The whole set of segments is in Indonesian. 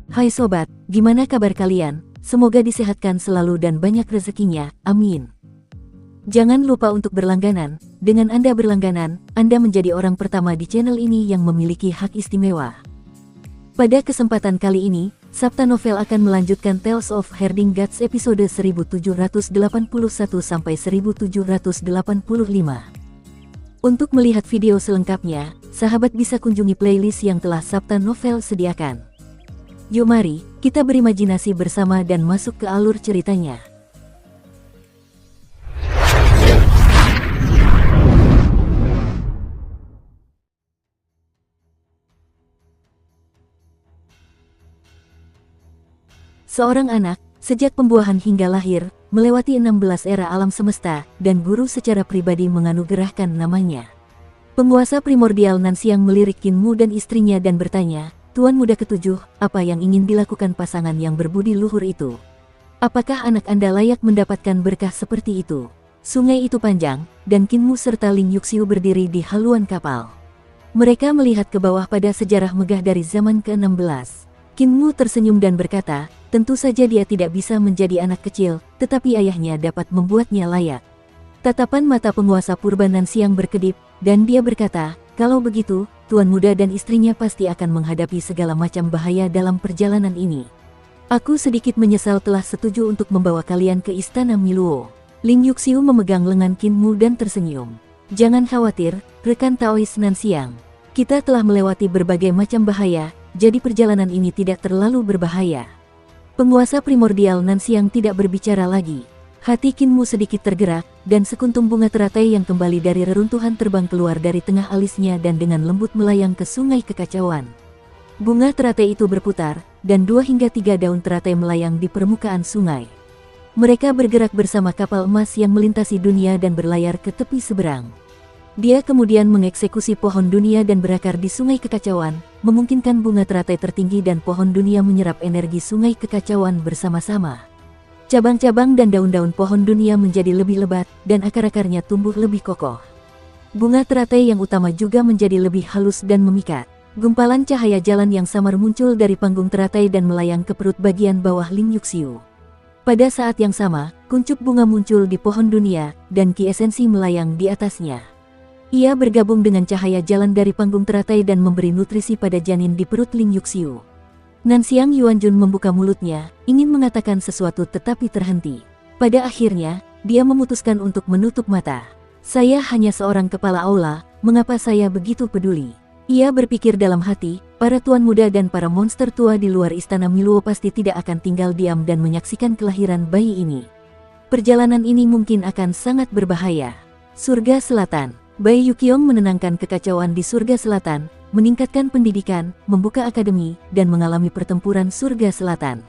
Hai sobat, gimana kabar kalian? Semoga disehatkan selalu dan banyak rezekinya, amin. Jangan lupa untuk berlangganan. Dengan Anda berlangganan, Anda menjadi orang pertama di channel ini yang memiliki hak istimewa. Pada kesempatan kali ini, Sabta Novel akan melanjutkan Tales of Herding Gods episode 1781-1785. Untuk melihat video selengkapnya, sahabat bisa kunjungi playlist yang telah Sabta Novel sediakan. Yuk mari, kita berimajinasi bersama dan masuk ke alur ceritanya. Seorang anak, sejak pembuahan hingga lahir, melewati 16 era alam semesta, dan guru secara pribadi menganugerahkan namanya. Penguasa primordial Nanxiang melirik Qin Mu dan istrinya dan bertanya, "Tuan muda ketujuh, apa yang ingin dilakukan pasangan yang berbudi luhur itu? Apakah anak Anda layak mendapatkan berkah seperti itu?" Sungai itu panjang, dan Qin Mu serta Ling Yuxiu berdiri di haluan kapal. Mereka melihat ke bawah pada sejarah megah dari zaman ke-16. Qin Mu tersenyum dan berkata, "Tentu saja dia tidak bisa menjadi anak kecil, tetapi ayahnya dapat membuatnya layak." Tatapan mata penguasa purba Nanxiang berkedip, dan dia berkata, "Kalau begitu, Tuan muda dan istrinya pasti akan menghadapi segala macam bahaya dalam perjalanan ini. Aku sedikit menyesal telah setuju untuk membawa kalian ke istana Miluo." Ling Yuxiu memegang lengan Qin Mu dan tersenyum. "Jangan khawatir, rekan Taois Nanxiang. Kita telah melewati berbagai macam bahaya, jadi perjalanan ini tidak terlalu berbahaya." Penguasa primordial Nanxiang tidak berbicara lagi. Hati Qin Mu sedikit tergerak, dan sekuntum bunga teratai yang kembali dari reruntuhan terbang keluar dari tengah alisnya dan dengan lembut melayang ke sungai kekacauan. Bunga teratai itu berputar, dan 2 hingga 3 daun teratai melayang di permukaan sungai. Mereka bergerak bersama kapal emas yang melintasi dunia dan berlayar ke tepi seberang. Dia kemudian mengeksekusi pohon dunia dan berakar di sungai kekacauan, memungkinkan bunga teratai tertinggi dan pohon dunia menyerap energi sungai kekacauan bersama-sama. Cabang-cabang dan daun-daun pohon dunia menjadi lebih lebat, dan akar-akarnya tumbuh lebih kokoh. Bunga teratai yang utama juga menjadi lebih halus dan memikat. Gumpalan cahaya jalan yang samar muncul dari panggung teratai dan melayang ke perut bagian bawah Ling Yuxiu. Pada saat yang sama, kuncup bunga muncul di pohon dunia, dan ki esensi melayang di atasnya. Ia bergabung dengan cahaya jalan dari panggung teratai dan memberi nutrisi pada janin di perut Ling Yuxiu. Nanxiang Yuanjun membuka mulutnya, ingin mengatakan sesuatu tetapi terhenti. Pada akhirnya, dia memutuskan untuk menutup mata. "Saya hanya seorang kepala aula, mengapa saya begitu peduli?" Ia berpikir dalam hati, para tuan muda dan para monster tua di luar istana Miluo pasti tidak akan tinggal diam dan menyaksikan kelahiran bayi ini. Perjalanan ini mungkin akan sangat berbahaya. Surga Selatan. Bai Yuqiong menenangkan kekacauan di surga selatan, meningkatkan pendidikan, membuka akademi, dan mengalami pertempuran surga selatan.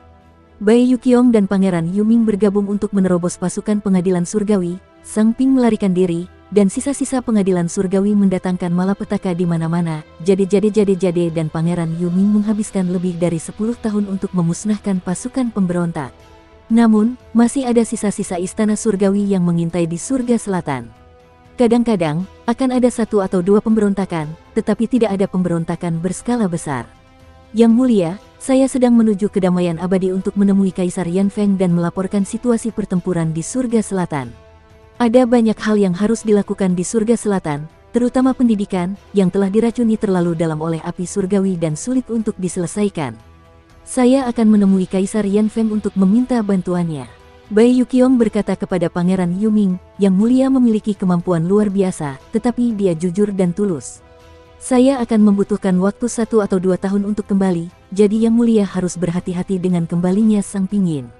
Bai Yuqiong dan Pangeran Yuming bergabung untuk menerobos pasukan pengadilan surgawi. Sang Ping melarikan diri, dan sisa-sisa pengadilan surgawi mendatangkan malapetaka di mana-mana. Jade dan Pangeran Yuming menghabiskan lebih dari 10 tahun untuk memusnahkan pasukan pemberontak. Namun, masih ada sisa-sisa istana surgawi yang mengintai di surga selatan. Kadang-kadang, akan ada 1 atau 2 pemberontakan, tetapi tidak ada pemberontakan berskala besar. Yang mulia, saya sedang menuju kedamaian abadi untuk menemui Kaisar Yanfeng dan melaporkan situasi pertempuran di surga selatan. Ada banyak hal yang harus dilakukan di surga selatan, terutama pendidikan, yang telah diracuni terlalu dalam oleh api surgawi dan sulit untuk diselesaikan. Saya akan menemui Kaisar Yanfeng untuk meminta bantuannya. Bai Yuqiong berkata kepada Pangeran Yuming, "Yang mulia memiliki kemampuan luar biasa, tetapi dia jujur dan tulus. Saya akan membutuhkan waktu 1 atau 2 tahun untuk kembali, jadi Yang mulia harus berhati-hati dengan kembalinya Sang Pingin."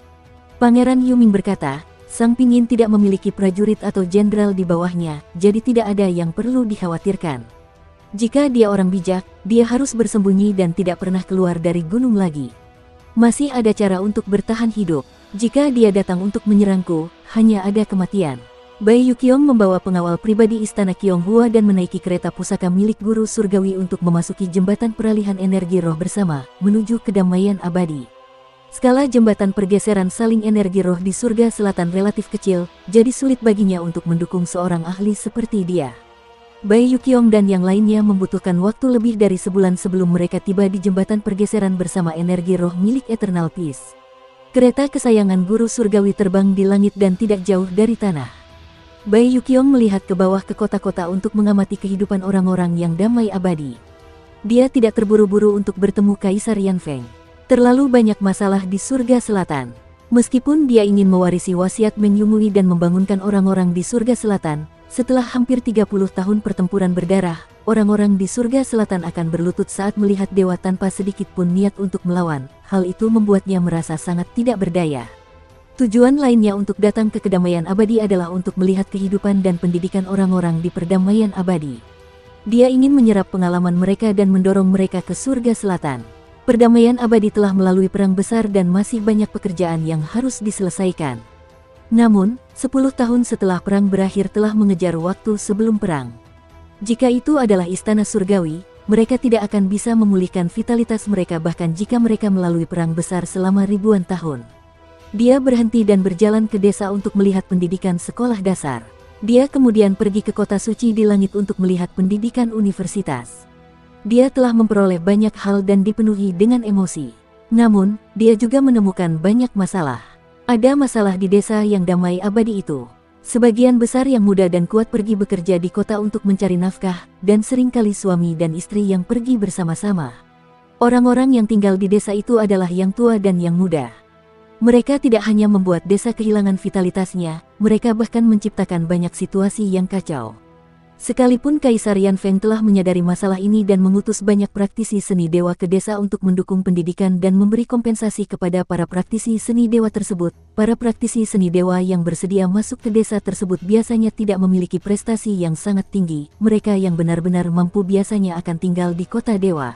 Pangeran Yuming berkata, "Sang Pingin tidak memiliki prajurit atau jenderal di bawahnya, jadi tidak ada yang perlu dikhawatirkan. Jika dia orang bijak, dia harus bersembunyi dan tidak pernah keluar dari gunung lagi. Masih ada cara untuk bertahan hidup. Jika dia datang untuk menyerangku, hanya ada kematian." Bai Yuqiong membawa pengawal pribadi istana Qionghua dan menaiki kereta pusaka milik guru surgawi untuk memasuki jembatan peralihan energi roh bersama, menuju kedamaian abadi. Skala jembatan pergeseran saling energi roh di surga selatan relatif kecil, jadi sulit baginya untuk mendukung seorang ahli seperti dia. Bai Yuqiong dan yang lainnya membutuhkan waktu lebih dari sebulan sebelum mereka tiba di jembatan pergeseran bersama energi roh milik Eternal Peace. Kereta kesayangan guru surgawi terbang di langit dan tidak jauh dari tanah. Bai Yuqiong melihat ke bawah ke kota-kota untuk mengamati kehidupan orang-orang yang damai abadi. Dia tidak terburu-buru untuk bertemu Kaisar Yanfeng. Terlalu banyak masalah di surga selatan. Meskipun dia ingin mewarisi wasiat Meng Yunhui dan membangunkan orang-orang di surga selatan, setelah hampir 30 tahun pertempuran berdarah, orang-orang di surga selatan akan berlutut saat melihat dewa tanpa sedikit pun niat untuk melawan. Hal itu membuatnya merasa sangat tidak berdaya. Tujuan lainnya untuk datang ke kedamaian abadi adalah untuk melihat kehidupan dan pendidikan orang-orang di perdamaian abadi. Dia ingin menyerap pengalaman mereka dan mendorong mereka ke surga selatan. Perdamaian abadi telah melalui perang besar dan masih banyak pekerjaan yang harus diselesaikan. Namun, 10 tahun setelah perang berakhir telah mengejar waktu sebelum perang. Jika itu adalah istana surgawi, mereka tidak akan bisa memulihkan vitalitas mereka bahkan jika mereka melalui perang besar selama ribuan tahun. Dia berhenti dan berjalan ke desa untuk melihat pendidikan sekolah dasar. Dia kemudian pergi ke kota suci di langit untuk melihat pendidikan universitas. Dia telah memperoleh banyak hal dan dipenuhi dengan emosi. Namun, dia juga menemukan banyak masalah. Ada masalah di desa yang damai abadi itu. Sebagian besar yang muda dan kuat pergi bekerja di kota untuk mencari nafkah, dan seringkali suami dan istri yang pergi bersama-sama. Orang-orang yang tinggal di desa itu adalah yang tua dan yang muda. Mereka tidak hanya membuat desa kehilangan vitalitasnya, mereka bahkan menciptakan banyak situasi yang kacau. Sekalipun Kaisar Yanfeng telah menyadari masalah ini dan mengutus banyak praktisi seni dewa ke desa untuk mendukung pendidikan dan memberi kompensasi kepada para praktisi seni dewa tersebut, para praktisi seni dewa yang bersedia masuk ke desa tersebut biasanya tidak memiliki prestasi yang sangat tinggi. Mereka yang benar-benar mampu biasanya akan tinggal di kota dewa.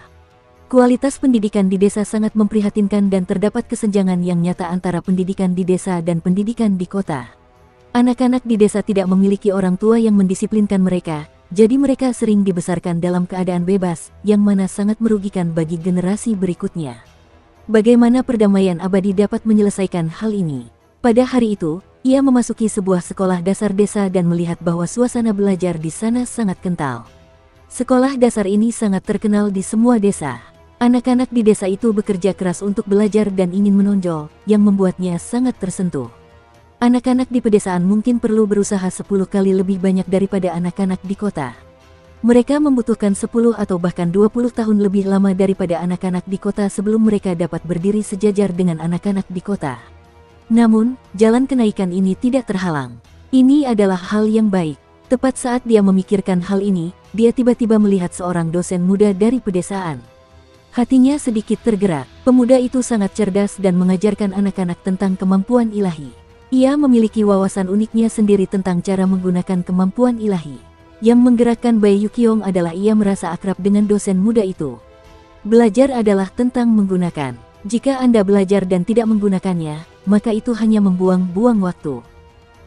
Kualitas pendidikan di desa sangat memprihatinkan dan terdapat kesenjangan yang nyata antara pendidikan di desa dan pendidikan di kota. Anak-anak di desa tidak memiliki orang tua yang mendisiplinkan mereka, jadi mereka sering dibesarkan dalam keadaan bebas, yang mana sangat merugikan bagi generasi berikutnya. Bagaimana perdamaian abadi dapat menyelesaikan hal ini? Pada hari itu, ia memasuki sebuah sekolah dasar desa dan melihat bahwa suasana belajar di sana sangat kental. Sekolah dasar ini sangat terkenal di semua desa. Anak-anak di desa itu bekerja keras untuk belajar dan ingin menonjol, yang membuatnya sangat tersentuh. Anak-anak di pedesaan mungkin perlu berusaha 10 kali lebih banyak daripada anak-anak di kota. Mereka membutuhkan 10 atau bahkan 20 tahun lebih lama daripada anak-anak di kota sebelum mereka dapat berdiri sejajar dengan anak-anak di kota. Namun, jalan kenaikan ini tidak terhalang. Ini adalah hal yang baik. Tepat saat dia memikirkan hal ini, dia tiba-tiba melihat seorang dosen muda dari pedesaan. Hatinya sedikit tergerak. Pemuda itu sangat cerdas dan mengajarkan anak-anak tentang kemampuan ilahi. Ia memiliki wawasan uniknya sendiri tentang cara menggunakan kemampuan ilahi. Yang menggerakkan Bai Yuqiong adalah ia merasa akrab dengan dosen muda itu. Belajar adalah tentang menggunakan. Jika Anda belajar dan tidak menggunakannya, maka itu hanya membuang-buang waktu.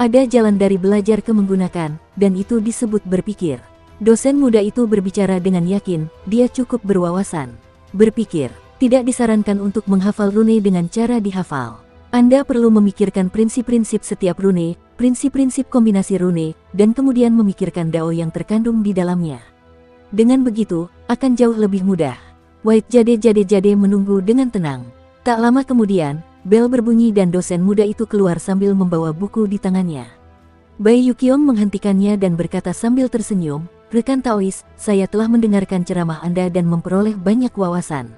Ada jalan dari belajar ke menggunakan, dan itu disebut berpikir. Dosen muda itu berbicara dengan yakin, dia cukup berwawasan. Berpikir, tidak disarankan untuk menghafal rune dengan cara dihafal. Anda perlu memikirkan prinsip-prinsip setiap rune, prinsip-prinsip kombinasi rune, dan kemudian memikirkan dao yang terkandung di dalamnya. Dengan begitu, akan jauh lebih mudah. White Jade menunggu dengan tenang. Tak lama kemudian, bel berbunyi dan dosen muda itu keluar sambil membawa buku di tangannya. Bai Yuqiong menghentikannya dan berkata sambil tersenyum, "Rekan Taois, saya telah mendengarkan ceramah Anda dan memperoleh banyak wawasan.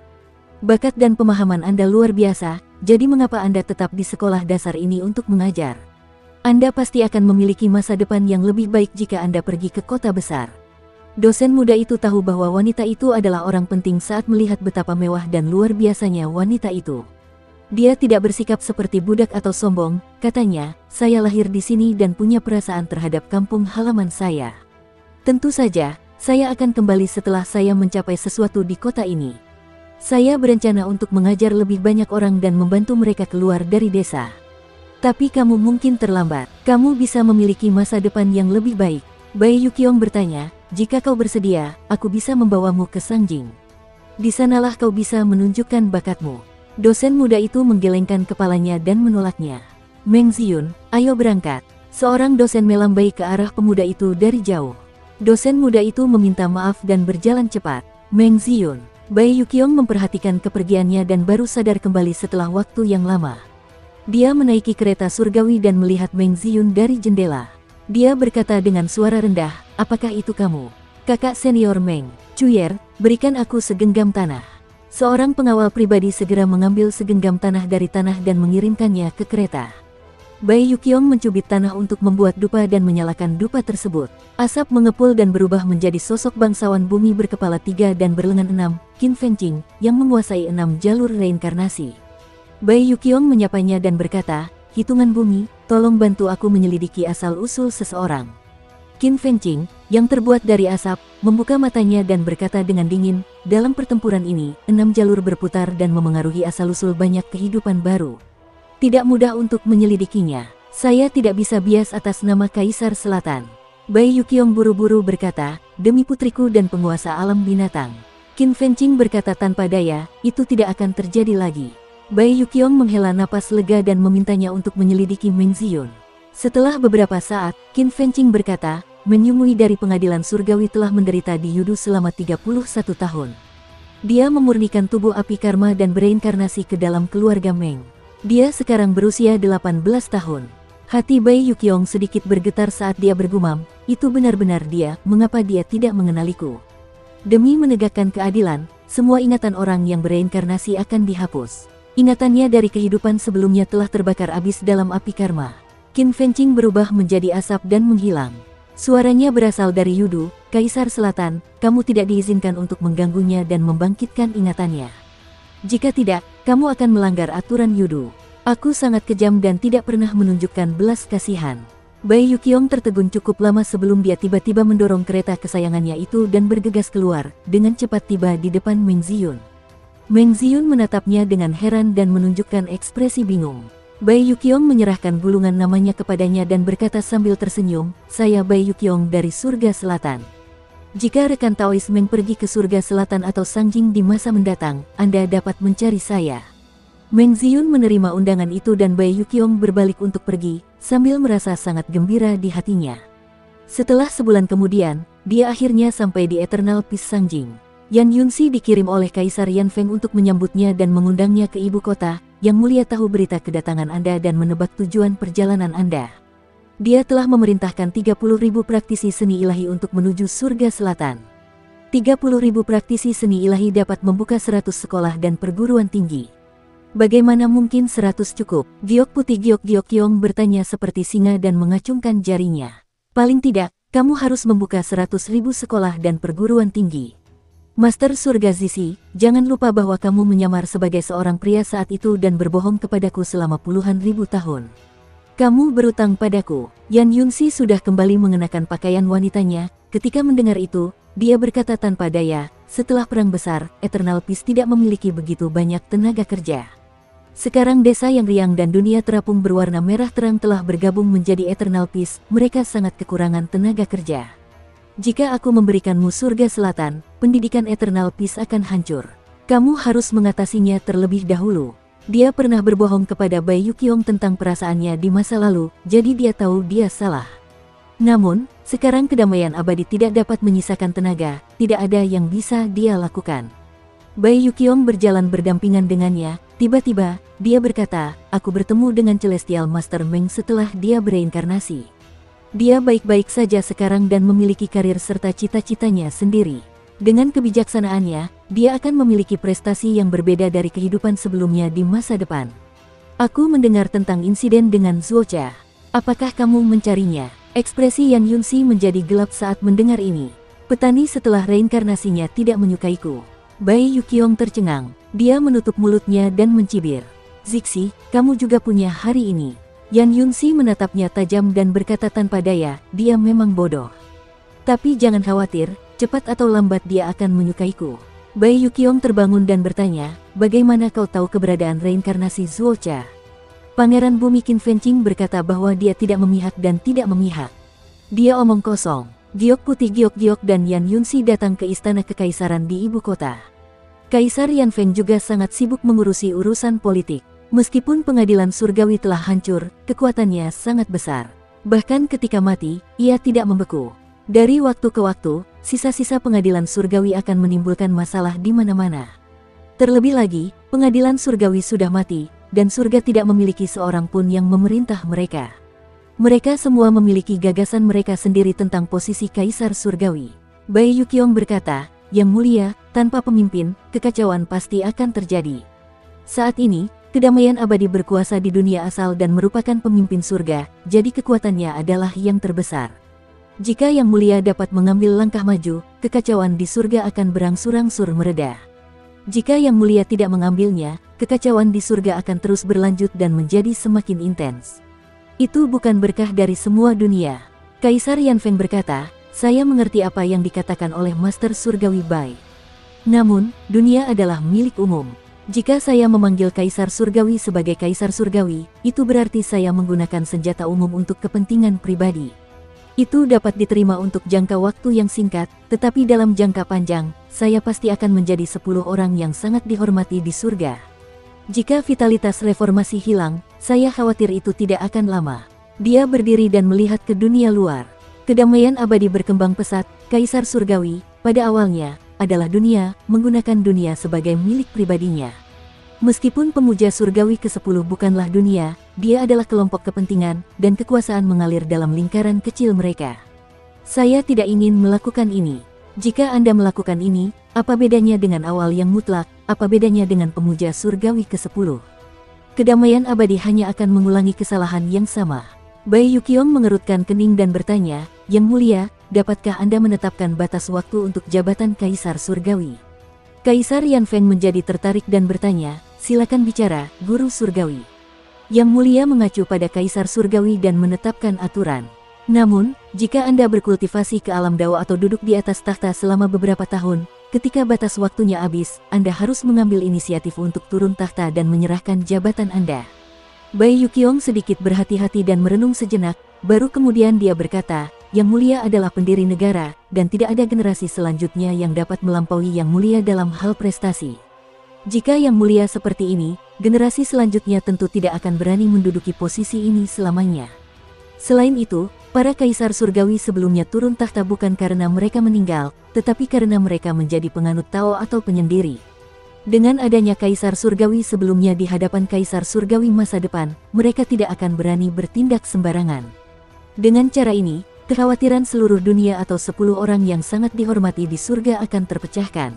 Bakat dan pemahaman Anda luar biasa, jadi mengapa Anda tetap di sekolah dasar ini untuk mengajar? Anda pasti akan memiliki masa depan yang lebih baik jika Anda pergi ke kota besar." Dosen muda itu tahu bahwa wanita itu adalah orang penting saat melihat betapa mewah dan luar biasanya wanita itu. Dia tidak bersikap seperti budak atau sombong, katanya, "Saya lahir di sini dan punya perasaan terhadap kampung halaman saya. Tentu saja, saya akan kembali setelah saya mencapai sesuatu di kota ini. Saya berencana untuk mengajar lebih banyak orang dan membantu mereka keluar dari desa. Tapi kamu mungkin terlambat. Kamu bisa memiliki masa depan yang lebih baik." Bai Yuqiong bertanya, "Jika kau bersedia, aku bisa membawamu ke Sangjing. Di sanalah kau bisa menunjukkan bakatmu." Dosen muda itu menggelengkan kepalanya dan menolaknya. "Meng Ziyun, ayo berangkat." Seorang dosen melambai ke arah pemuda itu dari jauh. Dosen muda itu meminta maaf dan berjalan cepat. Meng Ziyun, Bai Yuqiong memperhatikan kepergiannya dan baru sadar kembali setelah waktu yang lama. Dia menaiki kereta surgawi dan melihat Meng Ziyun dari jendela. Dia berkata dengan suara rendah, "Apakah itu kamu? Kakak senior Meng, Cuyer, berikan aku segenggam tanah." Seorang pengawal pribadi segera mengambil segenggam tanah dari tanah dan mengirimkannya ke kereta. Bai Yuqiong mencubit tanah untuk membuat dupa dan menyalakan dupa tersebut. Asap mengepul dan berubah menjadi sosok bangsawan bumi berkepala 3 dan berlengan 6, Qin Fengqing, yang menguasai 6 jalur reinkarnasi. Bai Yuqiong menyapanya dan berkata, "Hitungan bumi, tolong bantu aku menyelidiki asal-usul seseorang." Qin Fengqing, yang terbuat dari asap, membuka matanya dan berkata dengan dingin, "Dalam pertempuran ini, 6 jalur berputar dan memengaruhi asal-usul banyak kehidupan baru. Tidak mudah untuk menyelidikinya. Saya tidak bisa bias atas nama Kaisar Selatan." Bai Yuqiong buru-buru berkata, "Demi putriku dan penguasa alam binatang." Qin Fengqing berkata tanpa daya, "Itu tidak akan terjadi lagi." Bai Yuqiong menghela napas lega dan memintanya untuk menyelidiki Meng Ziyun. Setelah beberapa saat, Qin Fengqing berkata, "Menyumui dari pengadilan surgawi telah menderita di Yudu selama 31 tahun. Dia memurnikan tubuh api karma dan bereinkarnasi ke dalam keluarga Meng. Dia sekarang berusia 18 tahun. Hati Bai Yuqiong sedikit bergetar saat dia bergumam, "Itu benar-benar dia, mengapa dia tidak mengenaliku?" Demi menegakkan keadilan, semua ingatan orang yang bereinkarnasi akan dihapus. Ingatannya dari kehidupan sebelumnya telah terbakar habis dalam api karma. Qin Fengqing berubah menjadi asap dan menghilang. Suaranya berasal dari Yudu, "Kaisar Selatan, kamu tidak diizinkan untuk mengganggunya dan membangkitkan ingatannya. Jika tidak, kamu akan melanggar aturan Yudu. Aku sangat kejam dan tidak pernah menunjukkan belas kasihan." Bai Yuqiong tertegun cukup lama sebelum dia tiba-tiba mendorong kereta kesayangannya itu dan bergegas keluar, dengan cepat tiba di depan Meng Ziyun. Meng Ziyun menatapnya dengan heran dan menunjukkan ekspresi bingung. Bai Yuqiong menyerahkan gulungan namanya kepadanya dan berkata sambil tersenyum, "Saya Bai Yuqiong dari Surga Selatan. Jika rekan Taois Meng pergi ke Surga Selatan atau Sangjing di masa mendatang, Anda dapat mencari saya." Meng Ziyun menerima undangan itu dan Bai Yuqiong berbalik untuk pergi, sambil merasa sangat gembira di hatinya. Setelah sebulan kemudian, dia akhirnya sampai di Eternal Peace Sangjing. Yan Yunxi dikirim oleh Kaisar Yan Feng untuk menyambutnya dan mengundangnya ke ibu kota. "Yang mulia tahu berita kedatangan Anda dan menebak tujuan perjalanan Anda. Dia telah memerintahkan 30.000 praktisi seni ilahi untuk menuju Surga Selatan. 30.000 praktisi seni ilahi dapat membuka 100 sekolah dan perguruan tinggi. Bagaimana mungkin 100 cukup?" Giok Putih Giok Giokyong bertanya seperti singa dan mengacungkan jarinya. "Paling tidak, kamu harus membuka 100.000 sekolah dan perguruan tinggi. Master Surga Zizi, jangan lupa bahwa kamu menyamar sebagai seorang pria saat itu dan berbohong kepadaku selama puluhan ribu tahun. Kamu berutang padaku." Yan Yunxi sudah kembali mengenakan pakaian wanitanya. Ketika mendengar itu, dia berkata tanpa daya, "Setelah perang besar, Eternal Peace tidak memiliki begitu banyak tenaga kerja. Sekarang desa yang riang dan dunia terapung berwarna merah terang telah bergabung menjadi Eternal Peace, mereka sangat kekurangan tenaga kerja. Jika aku memberikanmu Surga Selatan, pendidikan Eternal Peace akan hancur. Kamu harus mengatasinya terlebih dahulu." Dia pernah berbohong kepada Bai Yuqiong tentang perasaannya di masa lalu, jadi dia tahu dia salah. Namun, sekarang kedamaian abadi tidak dapat menyisakan tenaga, tidak ada yang bisa dia lakukan. Bai Yuqiong berjalan berdampingan dengannya, tiba-tiba, dia berkata, "Aku bertemu dengan Celestial Master Meng setelah dia bereinkarnasi. Dia baik-baik saja sekarang dan memiliki karir serta cita-citanya sendiri. Dengan kebijaksanaannya, dia akan memiliki prestasi yang berbeda dari kehidupan sebelumnya di masa depan. Aku mendengar tentang insiden dengan Zuocha. Apakah kamu mencarinya?" Ekspresi Yan Yunxi menjadi gelap saat mendengar ini. "Petani setelah reinkarnasinya tidak menyukaiku." Bai Yuqiong tercengang. Dia menutup mulutnya dan mencibir. "Zixi, kamu juga punya hari ini." Yan Yunxi menatapnya tajam dan berkata tanpa daya, "Dia memang bodoh. Tapi jangan khawatir, cepat atau lambat dia akan menyukaiku." Bai Yuqiong terbangun dan bertanya, "Bagaimana kau tahu keberadaan reinkarnasi Zuocha?" Pangeran Bumi Qin Fengqing berkata bahwa dia tidak memihak dan tidak memihak. Dia omong kosong. Giok Putih Giok Giok dan Yan Yunxi datang ke istana kekaisaran di ibu kota. Kaisar Yan Feng juga sangat sibuk mengurusi urusan politik. Meskipun pengadilan surgawi telah hancur, kekuatannya sangat besar. Bahkan ketika mati, ia tidak membeku. Dari waktu ke waktu, sisa-sisa pengadilan surgawi akan menimbulkan masalah di mana-mana. Terlebih lagi, pengadilan surgawi sudah mati, dan surga tidak memiliki seorang pun yang memerintah mereka. Mereka semua memiliki gagasan mereka sendiri tentang posisi kaisar surgawi. Bai Yuqiong berkata, "Yang mulia, tanpa pemimpin, kekacauan pasti akan terjadi. Saat ini, kedamaian abadi berkuasa di dunia asal dan merupakan pemimpin surga, jadi kekuatannya adalah yang terbesar. Jika Yang Mulia dapat mengambil langkah maju, kekacauan di surga akan berangsur-angsur mereda. Jika Yang Mulia tidak mengambilnya, kekacauan di surga akan terus berlanjut dan menjadi semakin intens. Itu bukan berkah dari semua dunia." Kaisar Yanfeng berkata, "Saya mengerti apa yang dikatakan oleh Master Surgawi Bai. Namun, dunia adalah milik umum. Jika saya memanggil Kaisar Surgawi sebagai Kaisar Surgawi, itu berarti saya menggunakan senjata umum untuk kepentingan pribadi. Itu dapat diterima untuk jangka waktu yang singkat, tetapi dalam jangka panjang, saya pasti akan menjadi 10 orang yang sangat dihormati di surga. Jika vitalitas reformasi hilang, saya khawatir itu tidak akan lama." Dia berdiri dan melihat ke dunia luar. Kedamaian abadi berkembang pesat. Kaisar Surgawi, pada awalnya, adalah dunia, menggunakan dunia sebagai milik pribadinya. Meskipun pemuja surgawi ke-10 bukanlah dunia, dia adalah kelompok kepentingan, dan kekuasaan mengalir dalam lingkaran kecil mereka. Saya tidak ingin melakukan ini. Jika Anda melakukan ini, apa bedanya dengan awal yang mutlak, apa bedanya dengan pemuja surgawi ke-10? Kedamaian abadi hanya akan mengulangi kesalahan yang sama. Bai Yuqiong mengerutkan kening dan bertanya, "Yang Mulia, dapatkah Anda menetapkan batas waktu untuk jabatan Kaisar Surgawi?" Kaisar Yanfeng menjadi tertarik dan bertanya, "Silakan bicara, Guru Surgawi." Yang Mulia mengacu pada Kaisar Surgawi dan menetapkan aturan. "Namun, jika Anda berkultivasi ke alam Dao atau duduk di atas tahta selama beberapa tahun, ketika batas waktunya habis, Anda harus mengambil inisiatif untuk turun tahta dan menyerahkan jabatan Anda." Bai Yuqiong sedikit berhati-hati dan merenung sejenak, baru kemudian dia berkata, "Yang Mulia adalah pendiri negara, dan tidak ada generasi selanjutnya yang dapat melampaui Yang Mulia dalam hal prestasi. Jika Yang Mulia seperti ini, generasi selanjutnya tentu tidak akan berani menduduki posisi ini selamanya. Selain itu, para kaisar surgawi sebelumnya turun tahta bukan karena mereka meninggal, tetapi karena mereka menjadi penganut Tao atau penyendiri. Dengan adanya kaisar surgawi sebelumnya di hadapan kaisar surgawi masa depan, mereka tidak akan berani bertindak sembarangan. Dengan cara ini, kekhawatiran seluruh dunia atau 10 orang yang sangat dihormati di surga akan terpecahkan."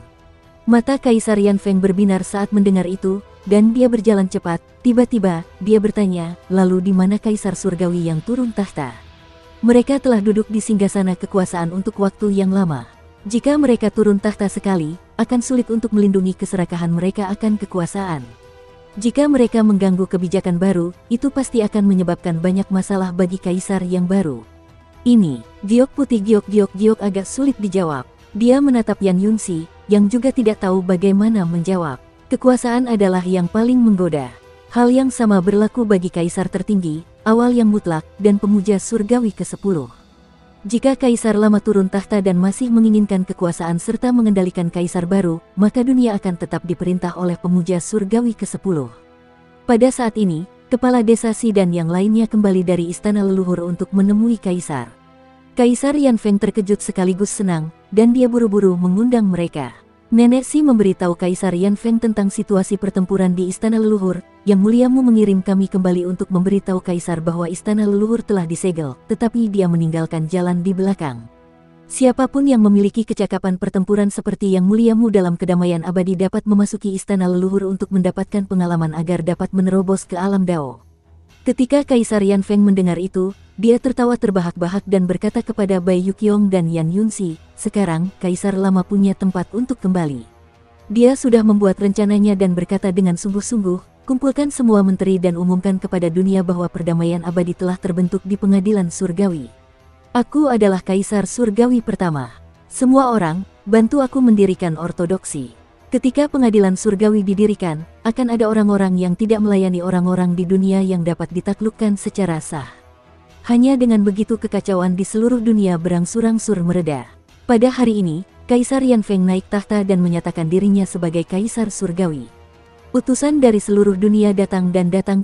Mata Kaisar Yanfeng berbinar saat mendengar itu, dan dia berjalan cepat. Tiba-tiba, dia bertanya, "Lalu di mana kaisar surgawi yang turun tahta?" "Mereka telah duduk di singgasana kekuasaan untuk waktu yang lama. Jika mereka turun tahta sekali, akan sulit untuk melindungi keserakahan mereka akan kekuasaan. Jika mereka mengganggu kebijakan baru, itu pasti akan menyebabkan banyak masalah bagi kaisar yang baru." Ini, giok putih giok agak sulit dijawab. Dia menatap Yan Yunxi, yang juga tidak tahu bagaimana menjawab. Kekuasaan adalah yang paling menggoda. Hal yang sama berlaku bagi kaisar tertinggi, awal yang mutlak, dan pemuja surgawi ke-10. Jika kaisar lama turun tahta dan masih menginginkan kekuasaan serta mengendalikan kaisar baru, maka dunia akan tetap diperintah oleh pemuja surgawi ke-10. Pada saat ini, kepala desa Si dan yang lainnya kembali dari istana leluhur untuk menemui kaisar. Kaisar Yanfeng terkejut sekaligus senang, dan dia buru-buru mengundang mereka. Nenek Si memberitahu Kaisar Yanfeng tentang situasi pertempuran di istana leluhur. "Yang Muliamu mengirim kami kembali untuk memberitahu Kaisar bahwa istana leluhur telah disegel, tetapi dia meninggalkan jalan di belakang. Siapapun yang memiliki kecakapan pertempuran seperti Yang Muliamu dalam kedamaian abadi dapat memasuki istana leluhur untuk mendapatkan pengalaman agar dapat menerobos ke alam Dao." Ketika Kaisar Yanfeng mendengar itu, dia tertawa terbahak-bahak dan berkata kepada Bai Yuqiong dan Yan Yunxi, "Sekarang, Kaisar lama punya tempat untuk kembali." Dia sudah membuat rencananya dan berkata dengan sungguh-sungguh, "Kumpulkan semua menteri dan umumkan kepada dunia bahwa perdamaian abadi telah terbentuk di pengadilan surgawi. Aku adalah Kaisar Surgawi pertama. Semua orang, bantu aku mendirikan ortodoksi. Ketika pengadilan surgawi didirikan, akan ada orang-orang yang tidak melayani orang-orang di dunia yang dapat ditaklukkan secara sah. Hanya dengan begitu kekacauan di seluruh dunia berangsur-angsur mereda." Pada hari ini, Kaisar Yanfeng naik tahta dan menyatakan dirinya sebagai Kaisar Surgawi. Utusan dari seluruh dunia datang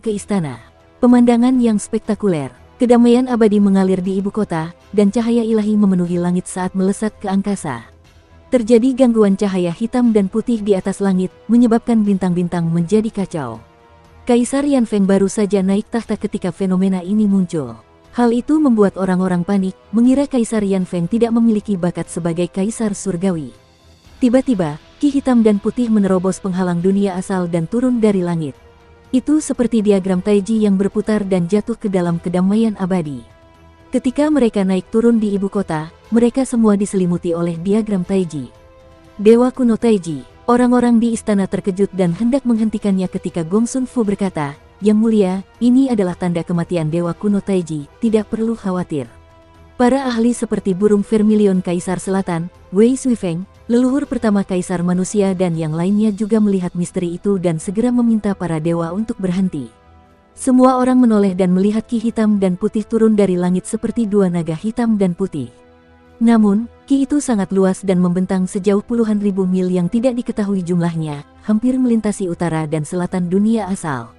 ke istana. Pemandangan yang spektakuler. Kedamaian abadi mengalir di ibu kota, dan cahaya ilahi memenuhi langit saat melesat ke angkasa. Terjadi gangguan cahaya hitam dan putih di atas langit, menyebabkan bintang-bintang menjadi kacau. Kaisar Yanfeng baru saja naik tahta ketika fenomena ini muncul. Hal itu membuat orang-orang panik, mengira Kaisar Yanfeng tidak memiliki bakat sebagai kaisar surgawi. Tiba-tiba, ki hitam dan putih menerobos penghalang dunia asal dan turun dari langit. Itu seperti diagram Taiji yang berputar dan jatuh ke dalam kedamaian abadi. Ketika mereka naik turun di ibu kota, mereka semua diselimuti oleh diagram Taiji. Dewa kuno Taiji. Orang-orang di istana terkejut dan hendak menghentikannya ketika Gong Sun Fu berkata, "Yang mulia, ini adalah tanda kematian Dewa kuno Taiji, tidak perlu khawatir." Para ahli seperti burung vermilion Kaisar Selatan, Wei Suifeng, leluhur pertama Kaisar Manusia dan yang lainnya juga melihat misteri itu dan segera meminta para dewa untuk berhenti. Semua orang menoleh dan melihat ki hitam dan putih turun dari langit seperti dua naga hitam dan putih. Namun, ki itu sangat luas dan membentang sejauh puluhan ribu mil yang tidak diketahui jumlahnya, hampir melintasi utara dan selatan dunia asal.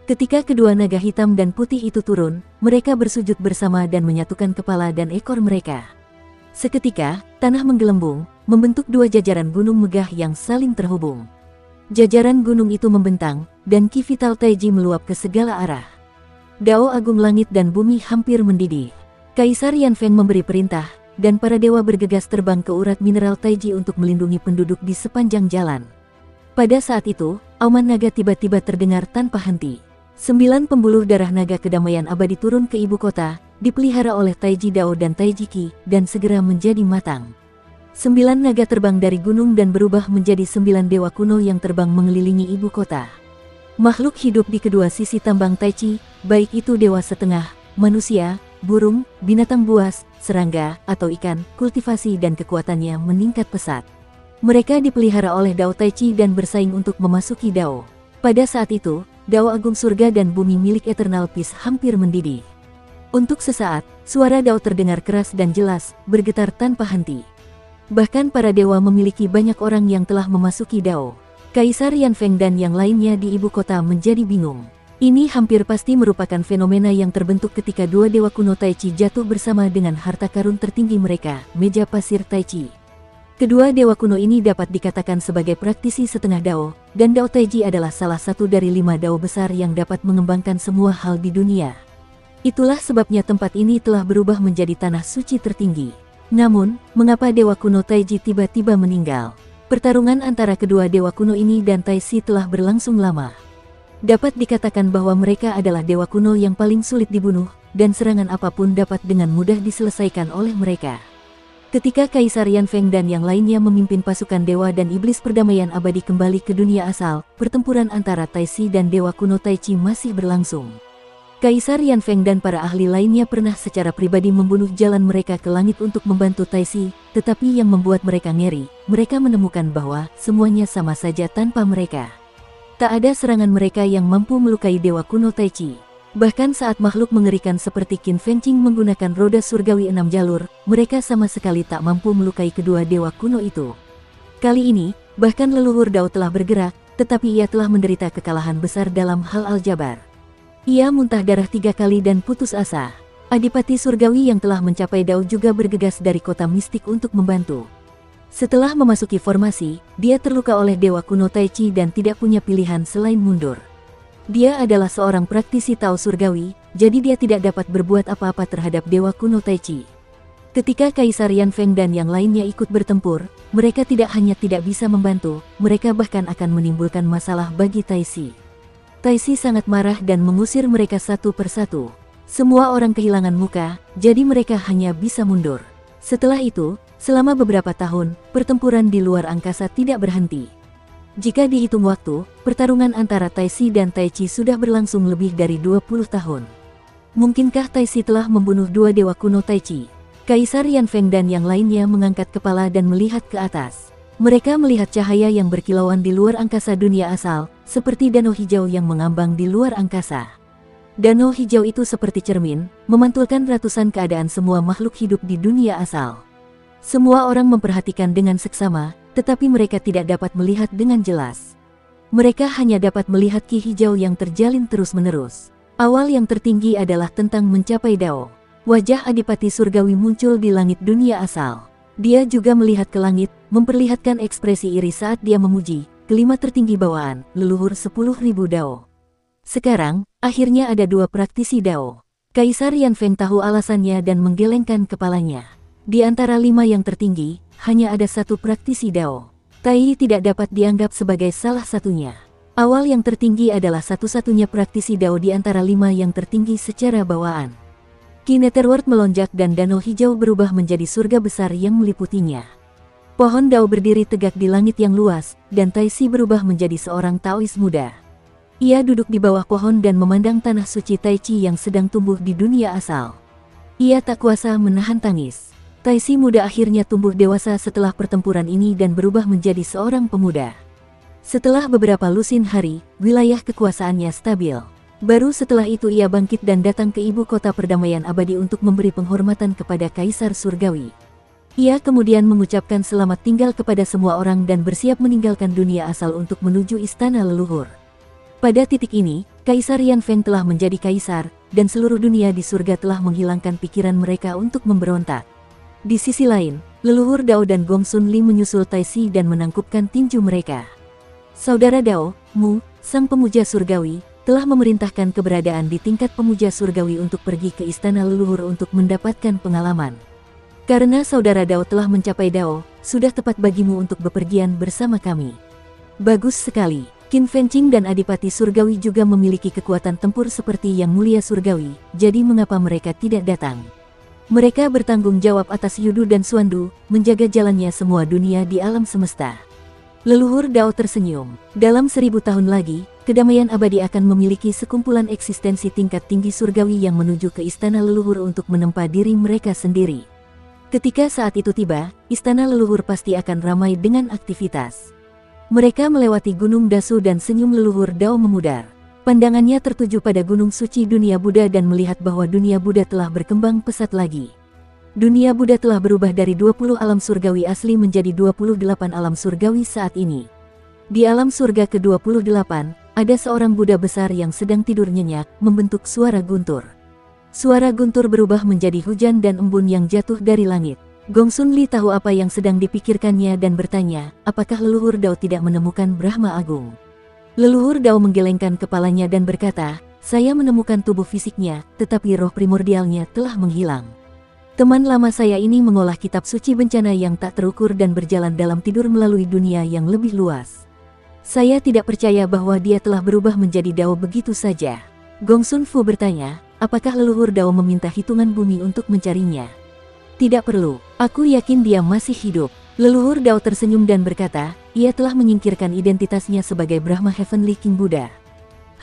Ketika kedua naga hitam dan putih itu turun, mereka bersujud bersama dan menyatukan kepala dan ekor mereka. Seketika, tanah menggelembung, membentuk dua jajaran gunung megah yang saling terhubung. Jajaran gunung itu membentang, dan ki vital Taiji meluap ke segala arah. Dao agung langit dan bumi hampir mendidih. Kaisar Yanfeng memberi perintah, dan para dewa bergegas terbang ke urat mineral Taiji untuk melindungi penduduk di sepanjang jalan. Pada saat itu, auman naga tiba-tiba terdengar tanpa henti. 9 pembuluh darah naga kedamaian abadi turun ke ibu kota, dipelihara oleh Taiji Dao dan Taiji Qi, dan segera menjadi matang. 9 naga terbang dari gunung dan berubah menjadi 9 dewa kuno yang terbang mengelilingi ibu kota. Makhluk hidup di kedua sisi tambang Taichi, baik itu dewa setengah, manusia, burung, binatang buas, serangga, atau ikan, kultivasi dan kekuatannya meningkat pesat. Mereka dipelihara oleh Dao Taichi dan bersaing untuk memasuki Dao. Pada saat itu, Dao Agung Surga dan Bumi milik Eternal Peace hampir mendidih. Untuk sesaat, suara Dao terdengar keras dan jelas, bergetar tanpa henti. Bahkan para dewa memiliki banyak orang yang telah memasuki Dao. Kaisar Yanfeng dan yang lainnya di ibu kota menjadi bingung. Ini hampir pasti merupakan fenomena yang terbentuk ketika dua dewa kuno Taichi jatuh bersama dengan harta karun tertinggi mereka, meja pasir Taichi. Kedua dewa kuno ini dapat dikatakan sebagai praktisi setengah Dao, dan Dao Taiji adalah salah satu dari 5 Dao besar yang dapat mengembangkan semua hal di dunia. Itulah sebabnya tempat ini telah berubah menjadi tanah suci tertinggi. Namun, mengapa dewa kuno Taiji tiba-tiba meninggal? Pertarungan antara kedua dewa kuno ini dan Taisi telah berlangsung lama. Dapat dikatakan bahwa mereka adalah dewa kuno yang paling sulit dibunuh, dan serangan apapun dapat dengan mudah diselesaikan oleh mereka. Ketika Kaisar Yanfeng dan yang lainnya memimpin pasukan dewa dan iblis perdamaian abadi kembali ke dunia asal, pertempuran antara Taisi dan dewa kuno Taichi masih berlangsung. Kaisar Yanfeng dan para ahli lainnya pernah secara pribadi membunuh jalan mereka ke langit untuk membantu Taisi, tetapi yang membuat mereka ngeri, mereka menemukan bahwa semuanya sama saja tanpa mereka. Tak ada serangan mereka yang mampu melukai dewa kuno Taichi. Bahkan saat makhluk mengerikan seperti Qin Fengqing menggunakan roda surgawi 6 jalur, mereka sama sekali tak mampu melukai kedua dewa kuno itu. Kali ini, bahkan leluhur Dao telah bergerak, tetapi ia telah menderita kekalahan besar dalam hal aljabar. Ia muntah darah 3 kali dan putus asa. Adipati surgawi yang telah mencapai Dao juga bergegas dari kota mistik untuk membantu. Setelah memasuki formasi, dia terluka oleh dewa kuno Taichi dan tidak punya pilihan selain mundur. Dia adalah seorang praktisi Tao surgawi, jadi dia tidak dapat berbuat apa-apa terhadap dewa kuno Taichi. Ketika Kaisar Yanfeng dan yang lainnya ikut bertempur, mereka tidak hanya tidak bisa membantu, mereka bahkan akan menimbulkan masalah bagi Taisi. Taisi sangat marah dan mengusir mereka satu persatu. Semua orang kehilangan muka, jadi mereka hanya bisa mundur. Setelah itu, selama beberapa tahun, pertempuran di luar angkasa tidak berhenti. Jika dihitung waktu, pertarungan antara Taisi dan Taichi sudah berlangsung lebih dari 20 tahun. Mungkinkah Taisi telah membunuh dua dewa kuno Taichi? Kaisar Yanfeng dan yang lainnya mengangkat kepala dan melihat ke atas. Mereka melihat cahaya yang berkilauan di luar angkasa dunia asal, seperti danau hijau yang mengambang di luar angkasa. Danau hijau itu seperti cermin, memantulkan ratusan keadaan semua makhluk hidup di dunia asal. Semua orang memperhatikan dengan seksama, tetapi mereka tidak dapat melihat dengan jelas. Mereka hanya dapat melihat ki hijau yang terjalin terus-menerus. Awal yang tertinggi adalah tentang mencapai Dao. Wajah Adipati Surgawi muncul di langit dunia asal. Dia juga melihat ke langit, memperlihatkan ekspresi iri saat dia memuji kelima tertinggi bawaan, leluhur 10.000 Dao. Sekarang, akhirnya ada dua praktisi Dao. Kaisar Yan Feng tahu alasannya dan menggelengkan kepalanya. Di antara 5 yang tertinggi, hanya ada satu praktisi Dao. Tai Yi tidak dapat dianggap sebagai salah satunya. Awal yang tertinggi adalah satu-satunya praktisi Dao di antara 5 yang tertinggi secara bawaan. Ki Netherworld melonjak dan danau hijau berubah menjadi surga besar yang meliputinya. Pohon Dao berdiri tegak di langit yang luas, dan Tai Si berubah menjadi seorang Taois muda. Ia duduk di bawah pohon dan memandang tanah suci Tai Chi yang sedang tumbuh di dunia asal. Ia tak kuasa menahan tangis. Tai Si muda akhirnya tumbuh dewasa setelah pertempuran ini dan berubah menjadi seorang pemuda. Setelah beberapa lusin hari, wilayah kekuasaannya stabil. Baru setelah itu ia bangkit dan datang ke ibu kota perdamaian abadi untuk memberi penghormatan kepada Kaisar Surgawi. Ia kemudian mengucapkan selamat tinggal kepada semua orang dan bersiap meninggalkan dunia asal untuk menuju istana leluhur. Pada titik ini, Kaisar Yan Feng telah menjadi kaisar, dan seluruh dunia di surga telah menghilangkan pikiran mereka untuk memberontak. Di sisi lain, leluhur Dao dan Gong Sun Li menyusul Tai Si dan menangkupkan tinju mereka. Saudara Dao, Mu, sang pemuja surgawi, telah memerintahkan keberadaan di tingkat pemuja surgawi untuk pergi ke istana leluhur untuk mendapatkan pengalaman. Karena saudara Dao telah mencapai Dao, sudah tepat bagimu untuk bepergian bersama kami. Bagus sekali. Qin Fengqing dan Adipati Surgawi juga memiliki kekuatan tempur seperti Yang Mulia Surgawi, jadi mengapa mereka tidak datang? Mereka bertanggung jawab atas Yudu dan Suandu, menjaga jalannya semua dunia di alam semesta. Leluhur Dao tersenyum. Dalam 1000 tahun lagi, kedamaian abadi akan memiliki sekumpulan eksistensi tingkat tinggi surgawi yang menuju ke istana leluhur untuk menempa diri mereka sendiri. Ketika saat itu tiba, istana leluhur pasti akan ramai dengan aktivitas. Mereka melewati Gunung Dasu dan senyum leluhur Dao memudar. Pandangannya tertuju pada gunung suci dunia Buddha dan melihat bahwa dunia Buddha telah berkembang pesat lagi. Dunia Buddha telah berubah dari 20 alam surgawi asli menjadi 28 alam surgawi saat ini. Di alam surga ke-28, ada seorang Buddha besar yang sedang tidur nyenyak, membentuk suara guntur. Suara guntur berubah menjadi hujan dan embun yang jatuh dari langit. Gong Sun Li tahu apa yang sedang dipikirkannya dan bertanya, apakah leluhur Dao tidak menemukan Brahma Agung? Leluhur Dao menggelengkan kepalanya dan berkata, saya menemukan tubuh fisiknya, tetapi roh primordialnya telah menghilang. Teman lama saya ini mengolah kitab suci bencana yang tak terukur dan berjalan dalam tidur melalui dunia yang lebih luas. Saya tidak percaya bahwa dia telah berubah menjadi Dao begitu saja. Gong Sun Fu bertanya, apakah leluhur Dao meminta hitungan bumi untuk mencarinya? Tidak perlu, aku yakin dia masih hidup. Leluhur Dao tersenyum dan berkata, ia telah menyingkirkan identitasnya sebagai Brahma Heavenly King Buddha.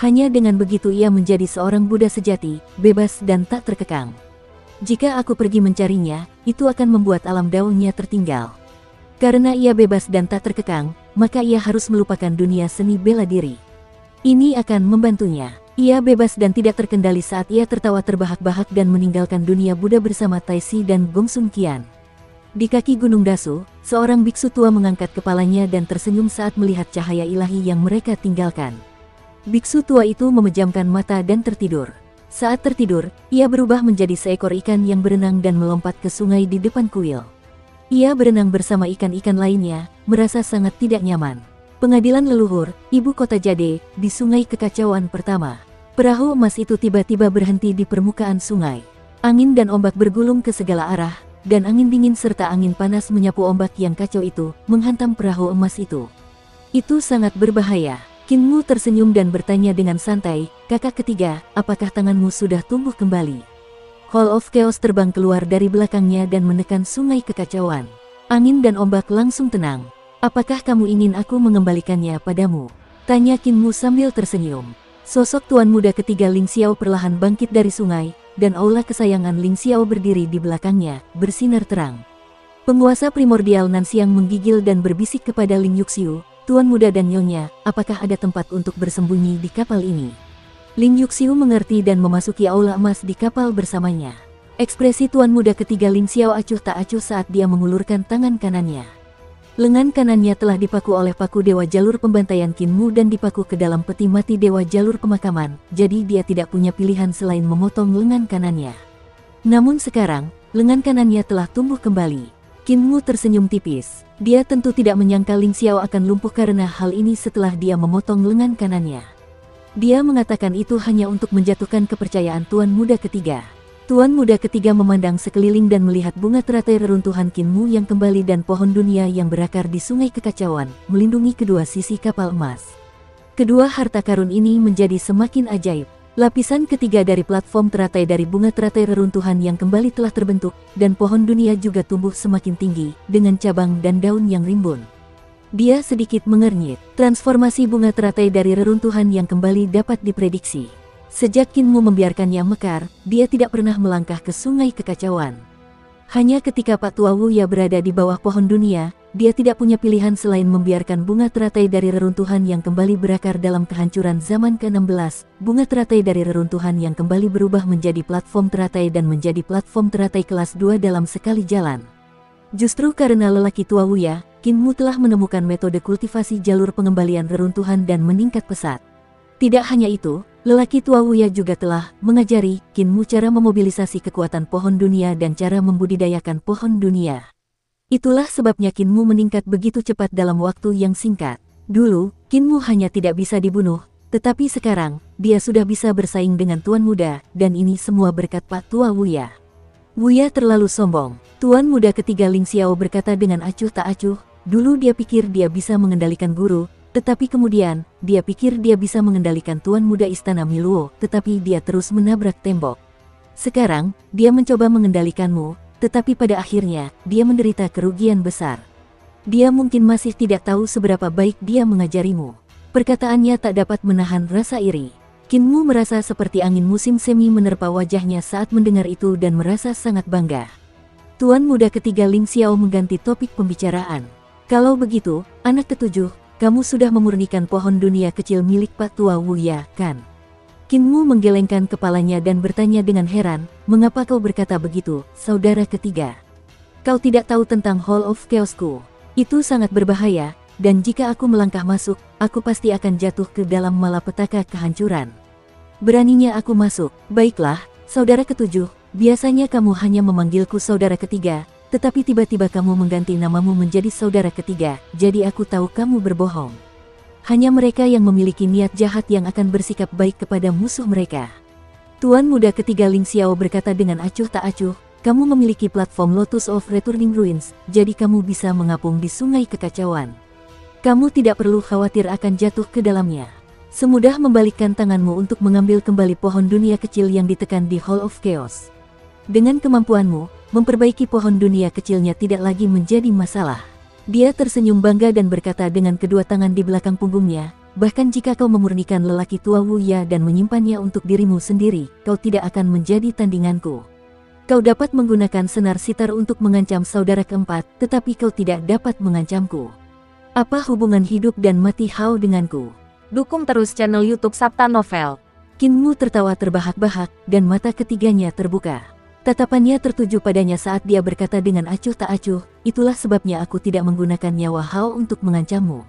Hanya dengan begitu ia menjadi seorang Buddha sejati, bebas dan tak terkekang. Jika aku pergi mencarinya, itu akan membuat alam Dao-nya tertinggal. Karena ia bebas dan tak terkekang, maka ia harus melupakan dunia seni bela diri. Ini akan membantunya. Ia bebas dan tidak terkendali saat ia tertawa terbahak-bahak dan meninggalkan dunia Buddha bersama Tai Si dan Gong Sun Qian. Di kaki Gunung Dasu, seorang biksu tua mengangkat kepalanya dan tersenyum saat melihat cahaya ilahi yang mereka tinggalkan. Biksu tua itu memejamkan mata dan tertidur. Saat tertidur, ia berubah menjadi seekor ikan yang berenang dan melompat ke sungai di depan kuil. Ia berenang bersama ikan-ikan lainnya, merasa sangat tidak nyaman. Pengadilan leluhur, ibu kota Jade, di sungai kekacauan pertama. Perahu emas itu tiba-tiba berhenti di permukaan sungai. Angin dan ombak bergulung ke segala arah, dan angin dingin serta angin panas menyapu ombak yang kacau itu, menghantam perahu emas itu. Itu sangat berbahaya. Qin Mu tersenyum dan bertanya dengan santai, kakak ketiga, apakah tanganmu sudah tumbuh kembali? Hall of Chaos terbang keluar dari belakangnya dan menekan sungai kekacauan. Angin dan ombak langsung tenang. Apakah kamu ingin aku mengembalikannya padamu? Tanya Qin Mu sambil tersenyum. Sosok tuan muda ketiga Ling Xiao perlahan bangkit dari sungai, dan aula kesayangan Ling Xiao berdiri di belakangnya, bersinar terang. Penguasa primordial Nanxiang menggigil dan berbisik kepada Ling Yuxiu, Tuan muda dan nyonya, apakah ada tempat untuk bersembunyi di kapal ini? Ling Yuxiu mengerti dan memasuki aula emas di kapal bersamanya. Ekspresi tuan muda ketiga Ling Xiao acuh tak acuh saat dia mengulurkan tangan kanannya. Lengan kanannya telah dipaku oleh paku dewa jalur pembantaian Kinmu dan dipaku ke dalam peti mati dewa jalur pemakaman, jadi dia tidak punya pilihan selain memotong lengan kanannya. Namun sekarang, lengan kanannya telah tumbuh kembali. Kinmu tersenyum tipis. Dia tentu tidak menyangka Ling Xiao akan lumpuh karena hal ini setelah dia memotong lengan kanannya. Dia mengatakan itu hanya untuk menjatuhkan kepercayaan Tuan Muda Ketiga. Tuan Muda Ketiga memandang sekeliling dan melihat bunga teratai reruntuhan Kinmu yang kembali dan pohon dunia yang berakar di sungai kekacauan, melindungi kedua sisi kapal emas. Kedua harta karun ini menjadi semakin ajaib. Lapisan ketiga dari platform teratai dari bunga teratai reruntuhan yang kembali telah terbentuk, dan pohon dunia juga tumbuh semakin tinggi, dengan cabang dan daun yang rimbun. Dia sedikit mengernyit. Transformasi bunga teratai dari reruntuhan yang kembali dapat diprediksi. Sejak Kinmu membiarkannya mekar, dia tidak pernah melangkah ke sungai kekacauan. Hanya ketika Pak Tua Wuya berada di bawah pohon dunia, dia tidak punya pilihan selain membiarkan bunga teratai dari reruntuhan yang kembali berakar dalam kehancuran zaman ke-16. Bunga teratai dari reruntuhan yang kembali berubah menjadi platform teratai dan menjadi platform teratai kelas 2 dalam sekali jalan. Justru karena lelaki Tua Wuya, Kinmu telah menemukan metode kultivasi jalur pengembalian reruntuhan dan meningkat pesat. Tidak hanya itu, lelaki Tua Wuya juga telah mengajari Kinmu cara memobilisasi kekuatan pohon dunia dan cara membudidayakan pohon dunia. Itulah sebabnya Kinmu meningkat begitu cepat dalam waktu yang singkat. Dulu, Kinmu hanya tidak bisa dibunuh, tetapi sekarang, dia sudah bisa bersaing dengan Tuan Muda, dan ini semua berkat Pak Tua Wuya. Wuya terlalu sombong. Tuan Muda Ketiga Ling Xiao berkata dengan acuh tak acuh, dulu dia pikir dia bisa mengendalikan guru, tetapi kemudian, dia pikir dia bisa mengendalikan Tuan Muda Istana Miluo, tetapi dia terus menabrak tembok. Sekarang, dia mencoba mengendalikanmu, tetapi pada akhirnya, dia menderita kerugian besar. Dia mungkin masih tidak tahu seberapa baik dia mengajarimu. Perkataannya tak dapat menahan rasa iri. Kinmu merasa seperti angin musim semi menerpa wajahnya saat mendengar itu dan merasa sangat bangga. Tuan Muda Ketiga Ling Xiao mengganti topik pembicaraan. Kalau begitu, anak ketujuh, kamu sudah memurnikan pohon dunia kecil milik Pak Tua Wuya, kan? Kinmu menggelengkan kepalanya dan bertanya dengan heran, mengapa kau berkata begitu, saudara ketiga? Kau tidak tahu tentang Hall of Chaosku. Itu sangat berbahaya, dan jika aku melangkah masuk, aku pasti akan jatuh ke dalam malapetaka kehancuran. Beraninya aku masuk. Baiklah, saudara ketujuh, biasanya kamu hanya memanggilku saudara ketiga, tetapi tiba-tiba kamu mengganti namamu menjadi saudara ketiga, jadi aku tahu kamu berbohong. Hanya mereka yang memiliki niat jahat yang akan bersikap baik kepada musuh mereka. Tuan Muda Ketiga Ling Xiao berkata dengan acuh tak acuh, kamu memiliki platform Lotus of Returning Ruins, jadi kamu bisa mengapung di sungai kekacauan. Kamu tidak perlu khawatir akan jatuh ke dalamnya. Semudah membalikkan tanganmu untuk mengambil kembali pohon dunia kecil yang ditekan di Hall of Chaos. Dengan kemampuanmu, memperbaiki pohon dunia kecilnya tidak lagi menjadi masalah. Dia tersenyum bangga dan berkata dengan kedua tangan di belakang punggungnya, bahkan jika kau memurnikan lelaki Tua Wuya dan menyimpannya untuk dirimu sendiri, kau tidak akan menjadi tandinganku. Kau dapat menggunakan senar sitar untuk mengancam saudara keempat, tetapi kau tidak dapat mengancamku. Apa hubungan hidup dan mati Hao denganku? Dukung terus channel YouTube Sabta Novel. Kinmu tertawa terbahak-bahak, dan mata ketiganya terbuka. Tatapannya tertuju padanya saat dia berkata dengan acuh tak acuh, itulah sebabnya aku tidak menggunakan nyawa Hao untuk mengancammu.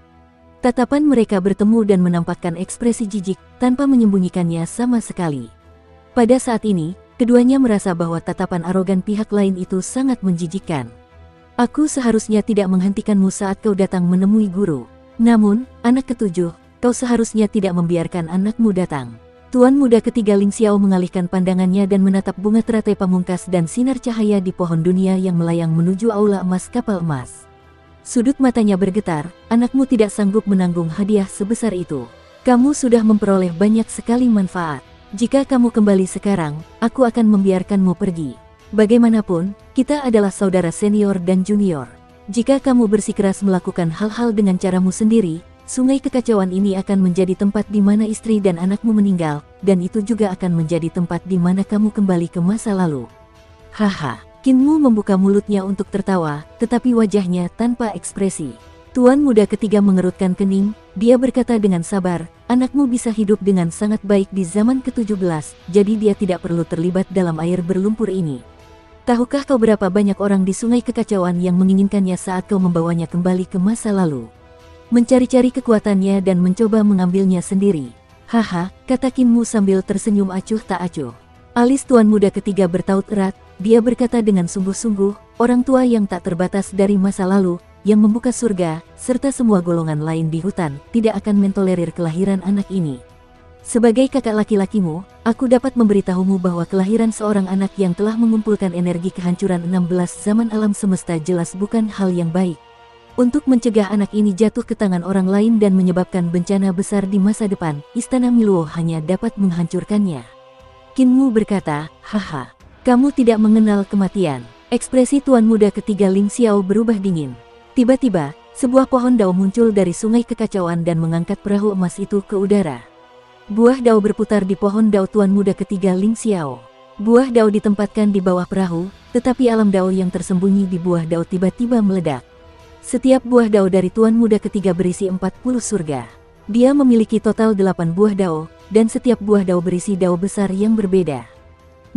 Tatapan mereka bertemu dan menampakkan ekspresi jijik, tanpa menyembunyikannya sama sekali. Pada saat ini, keduanya merasa bahwa tatapan arogan pihak lain itu sangat menjijikkan. Aku seharusnya tidak menghentikanmu saat kau datang menemui guru. Namun, anak ketujuh, kau seharusnya tidak membiarkan anakmu datang. Tuan Muda Ketiga Ling Xiao mengalihkan pandangannya dan menatap bunga teratai pamungkas dan sinar cahaya di pohon dunia yang melayang menuju aula emas kapal emas. Sudut matanya bergetar, anakmu tidak sanggup menanggung hadiah sebesar itu. Kamu sudah memperoleh banyak sekali manfaat. Jika kamu kembali sekarang, aku akan membiarkanmu pergi. Bagaimanapun, kita adalah saudara senior dan junior. Jika kamu bersikeras melakukan hal-hal dengan caramu sendiri, sungai kekacauan ini akan menjadi tempat di mana istri dan anakmu meninggal, dan itu juga akan menjadi tempat di mana kamu kembali ke masa lalu. Haha, Kinmu membuka mulutnya untuk tertawa, tetapi wajahnya tanpa ekspresi. Tuan Muda Ketiga mengerutkan kening, dia berkata dengan sabar, anakmu bisa hidup dengan sangat baik di zaman ke-17, jadi dia tidak perlu terlibat dalam air berlumpur ini. Tahukah kau berapa banyak orang di sungai kekacauan yang menginginkannya saat kau membawanya kembali ke masa lalu? Mencari-cari kekuatannya dan mencoba mengambilnya sendiri. Haha, kata Qin Mu sambil tersenyum acuh tak acuh. Alis tuan muda ketiga bertaut erat, dia berkata dengan sungguh-sungguh, orang tua yang tak terbatas dari masa lalu, yang membuka surga, serta semua golongan lain di hutan, tidak akan mentolerir kelahiran anak ini. Sebagai kakak laki-lakimu, aku dapat memberitahumu bahwa kelahiran seorang anak yang telah mengumpulkan energi kehancuran 16 zaman alam semesta jelas bukan hal yang baik. Untuk mencegah anak ini jatuh ke tangan orang lain dan menyebabkan bencana besar di masa depan, Istana Miluo hanya dapat menghancurkannya. Qin Mu berkata, haha, kamu tidak mengenal kematian. Ekspresi tuan muda ketiga Ling Xiao berubah dingin. Tiba-tiba, sebuah pohon dao muncul dari sungai kekacauan dan mengangkat perahu emas itu ke udara. Buah dao berputar di pohon dao tuan muda ketiga Ling Xiao. Buah dao ditempatkan di bawah perahu, tetapi alam dao yang tersembunyi di buah dao tiba-tiba meledak. Setiap buah dao dari tuan muda ketiga berisi 40 surga. Dia memiliki total 8 buah dao, dan setiap buah dao berisi dao besar yang berbeda.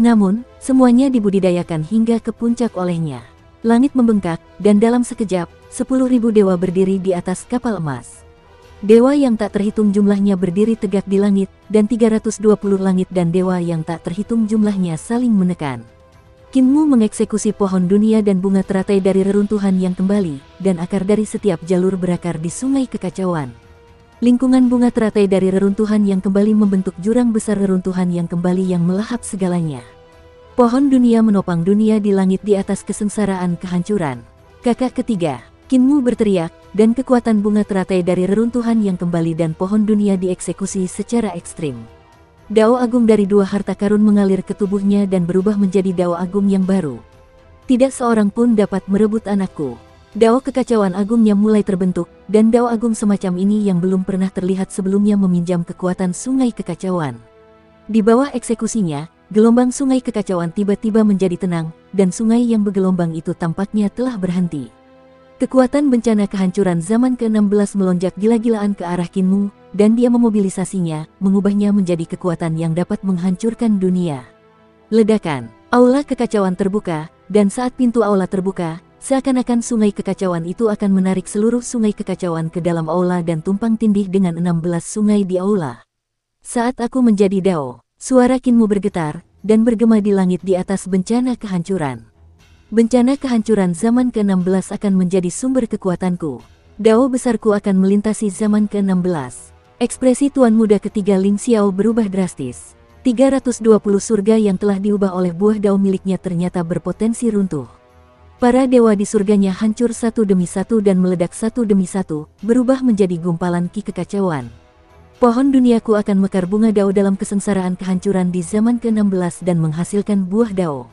Namun, semuanya dibudidayakan hingga ke puncak olehnya. Langit membengkak, dan dalam sekejap, 10.000 dewa berdiri di atas kapal emas. Dewa yang tak terhitung jumlahnya berdiri tegak di langit, dan 320 langit dan dewa yang tak terhitung jumlahnya saling menekan. Qin Mu mengeksekusi pohon dunia dan bunga teratai dari reruntuhan yang kembali, dan akar dari setiap jalur berakar di sungai kekacauan. Lingkungan bunga teratai dari reruntuhan yang kembali membentuk jurang besar reruntuhan yang kembali yang melahap segalanya. Pohon dunia menopang dunia di langit di atas kesengsaraan kehancuran. Kakak ketiga, Qin Mu berteriak, dan kekuatan bunga teratai dari reruntuhan yang kembali dan pohon dunia dieksekusi secara ekstrim. Dao agung dari dua harta karun mengalir ke tubuhnya dan berubah menjadi dao agung yang baru. Tidak seorang pun dapat merebut anakku. Dao kekacauan agungnya mulai terbentuk, dan dao agung semacam ini yang belum pernah terlihat sebelumnya meminjam kekuatan sungai kekacauan. Di bawah eksekusinya, gelombang sungai kekacauan tiba-tiba menjadi tenang, dan sungai yang bergelombang itu tampaknya telah berhenti. Kekuatan bencana kehancuran zaman ke-16 melonjak gila-gilaan ke arah Qin Mu, dan dia memobilisasinya, mengubahnya menjadi kekuatan yang dapat menghancurkan dunia. Ledakan, aula kekacauan terbuka, dan saat pintu aula terbuka, seakan-akan sungai kekacauan itu akan menarik seluruh sungai kekacauan ke dalam aula dan tumpang tindih dengan 16 sungai di aula. Saat aku menjadi dao, suara Qin Mu bergetar, dan bergema di langit di atas bencana kehancuran. Bencana kehancuran zaman ke-16 akan menjadi sumber kekuatanku. Dao besarku akan melintasi zaman ke-16. Ekspresi tuan muda ketiga Ling Xiao berubah drastis. 320 surga yang telah diubah oleh buah dao miliknya ternyata berpotensi runtuh. Para dewa di surganya hancur satu demi satu dan meledak satu demi satu, berubah menjadi gumpalan ki kekacauan. Pohon duniaku akan mekar bunga dao dalam kesengsaraan kehancuran di zaman ke-16 dan menghasilkan buah dao.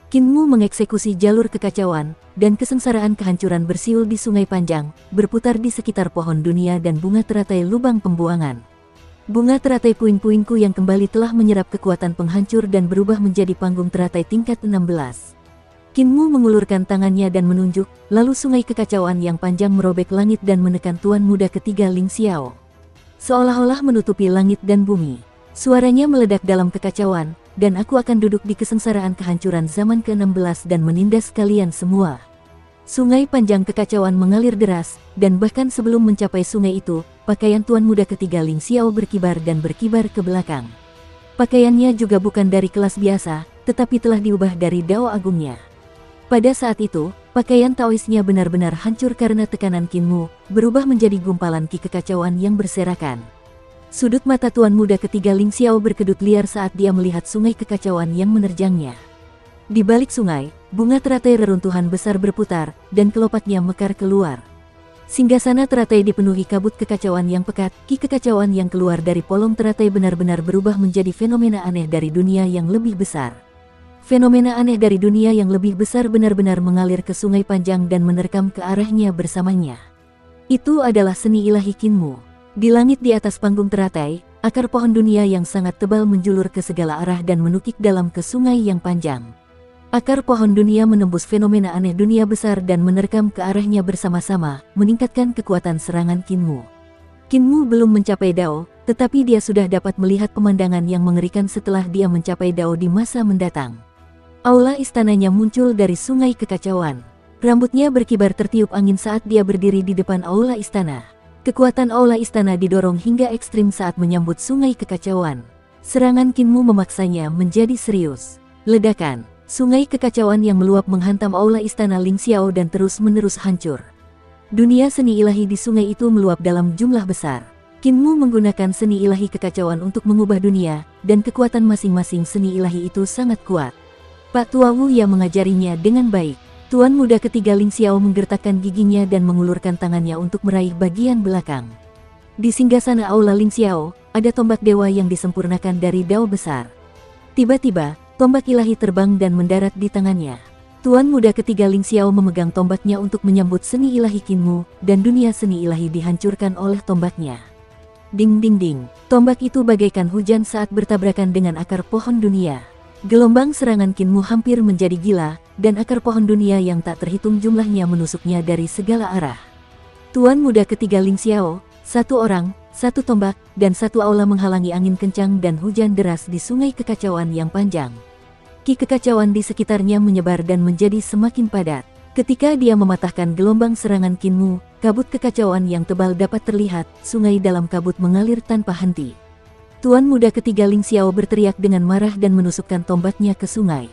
Qin Mu mengeksekusi jalur kekacauan, dan kesengsaraan kehancuran bersiul di sungai panjang, berputar di sekitar pohon dunia dan bunga teratai lubang pembuangan. Bunga teratai puing-puingku yang kembali telah menyerap kekuatan penghancur dan berubah menjadi panggung teratai tingkat 16. Qin Mu mengulurkan tangannya dan menunjuk, lalu sungai kekacauan yang panjang merobek langit dan menekan tuan muda ketiga Ling Xiao. Seolah-olah menutupi langit dan bumi. Suaranya meledak dalam kekacauan, dan aku akan duduk di kesengsaraan kehancuran zaman ke-16 dan menindas kalian semua. Sungai panjang kekacauan mengalir deras, dan bahkan sebelum mencapai sungai itu, pakaian tuan muda ketiga Ling Xiao berkibar dan berkibar ke belakang. Pakaiannya juga bukan dari kelas biasa, tetapi telah diubah dari dao agungnya. Pada saat itu, pakaian Taoisnya benar-benar hancur karena tekanan Qin Mu, berubah menjadi gumpalan ki kekacauan yang berserakan. Sudut mata tuan muda ketiga Ling Xiao berkedut liar saat dia melihat sungai kekacauan yang menerjangnya. Di balik sungai, bunga teratai reruntuhan besar berputar, dan kelopaknya mekar keluar. Singgasana teratai dipenuhi kabut kekacauan yang pekat, ki kekacauan yang keluar dari polong teratai benar-benar berubah menjadi fenomena aneh dari dunia yang lebih besar. Fenomena aneh dari dunia yang lebih besar benar-benar mengalir ke sungai panjang dan menerkam ke arahnya bersamanya. Itu adalah seni ilahi Qin Mu. Di langit di atas panggung teratai, akar pohon dunia yang sangat tebal menjulur ke segala arah dan menukik dalam ke sungai yang panjang. Akar pohon dunia menembus fenomena aneh dunia besar dan menerkam ke arahnya bersama-sama, meningkatkan kekuatan serangan Qin Mu. Qin Mu belum mencapai dao, tetapi dia sudah dapat melihat pemandangan yang mengerikan setelah dia mencapai dao di masa mendatang. Aula istananya muncul dari sungai kekacauan. Rambutnya berkibar tertiup angin saat dia berdiri di depan aula istana. Kekuatan aula istana didorong hingga ekstrim saat menyambut sungai kekacauan. Serangan Kinmu memaksanya menjadi serius. Ledakan, sungai kekacauan yang meluap menghantam aula istana Ling Xiao dan terus-menerus hancur. Dunia seni ilahi di sungai itu meluap dalam jumlah besar. Kinmu menggunakan seni ilahi kekacauan untuk mengubah dunia, dan kekuatan masing-masing seni ilahi itu sangat kuat. Pak Tua Wu yang mengajarinya dengan baik. Tuan muda ketiga Ling Xiao menggertakkan giginya dan mengulurkan tangannya untuk meraih bagian belakang. Di singgasana aula Ling Xiao, ada tombak dewa yang disempurnakan dari dao besar. Tiba-tiba, tombak ilahi terbang dan mendarat di tangannya. Tuan muda ketiga Ling Xiao memegang tombaknya untuk menyambut seni ilahi Kinmu, dan dunia seni ilahi dihancurkan oleh tombaknya. Ding ding ding, tombak itu bagaikan hujan saat bertabrakan dengan akar pohon dunia. Gelombang serangan Kinmu hampir menjadi gila, dan akar pohon dunia yang tak terhitung jumlahnya menusuknya dari segala arah. Tuan muda ketiga Ling Xiao, satu orang, satu tombak, dan satu aula menghalangi angin kencang dan hujan deras di sungai kekacauan yang panjang. Ki kekacauan di sekitarnya menyebar dan menjadi semakin padat. Ketika dia mematahkan gelombang serangan Kinmu, kabut kekacauan yang tebal dapat terlihat, sungai dalam kabut mengalir tanpa henti. Tuan muda ketiga Ling Xiao berteriak dengan marah dan menusukkan tombaknya ke sungai.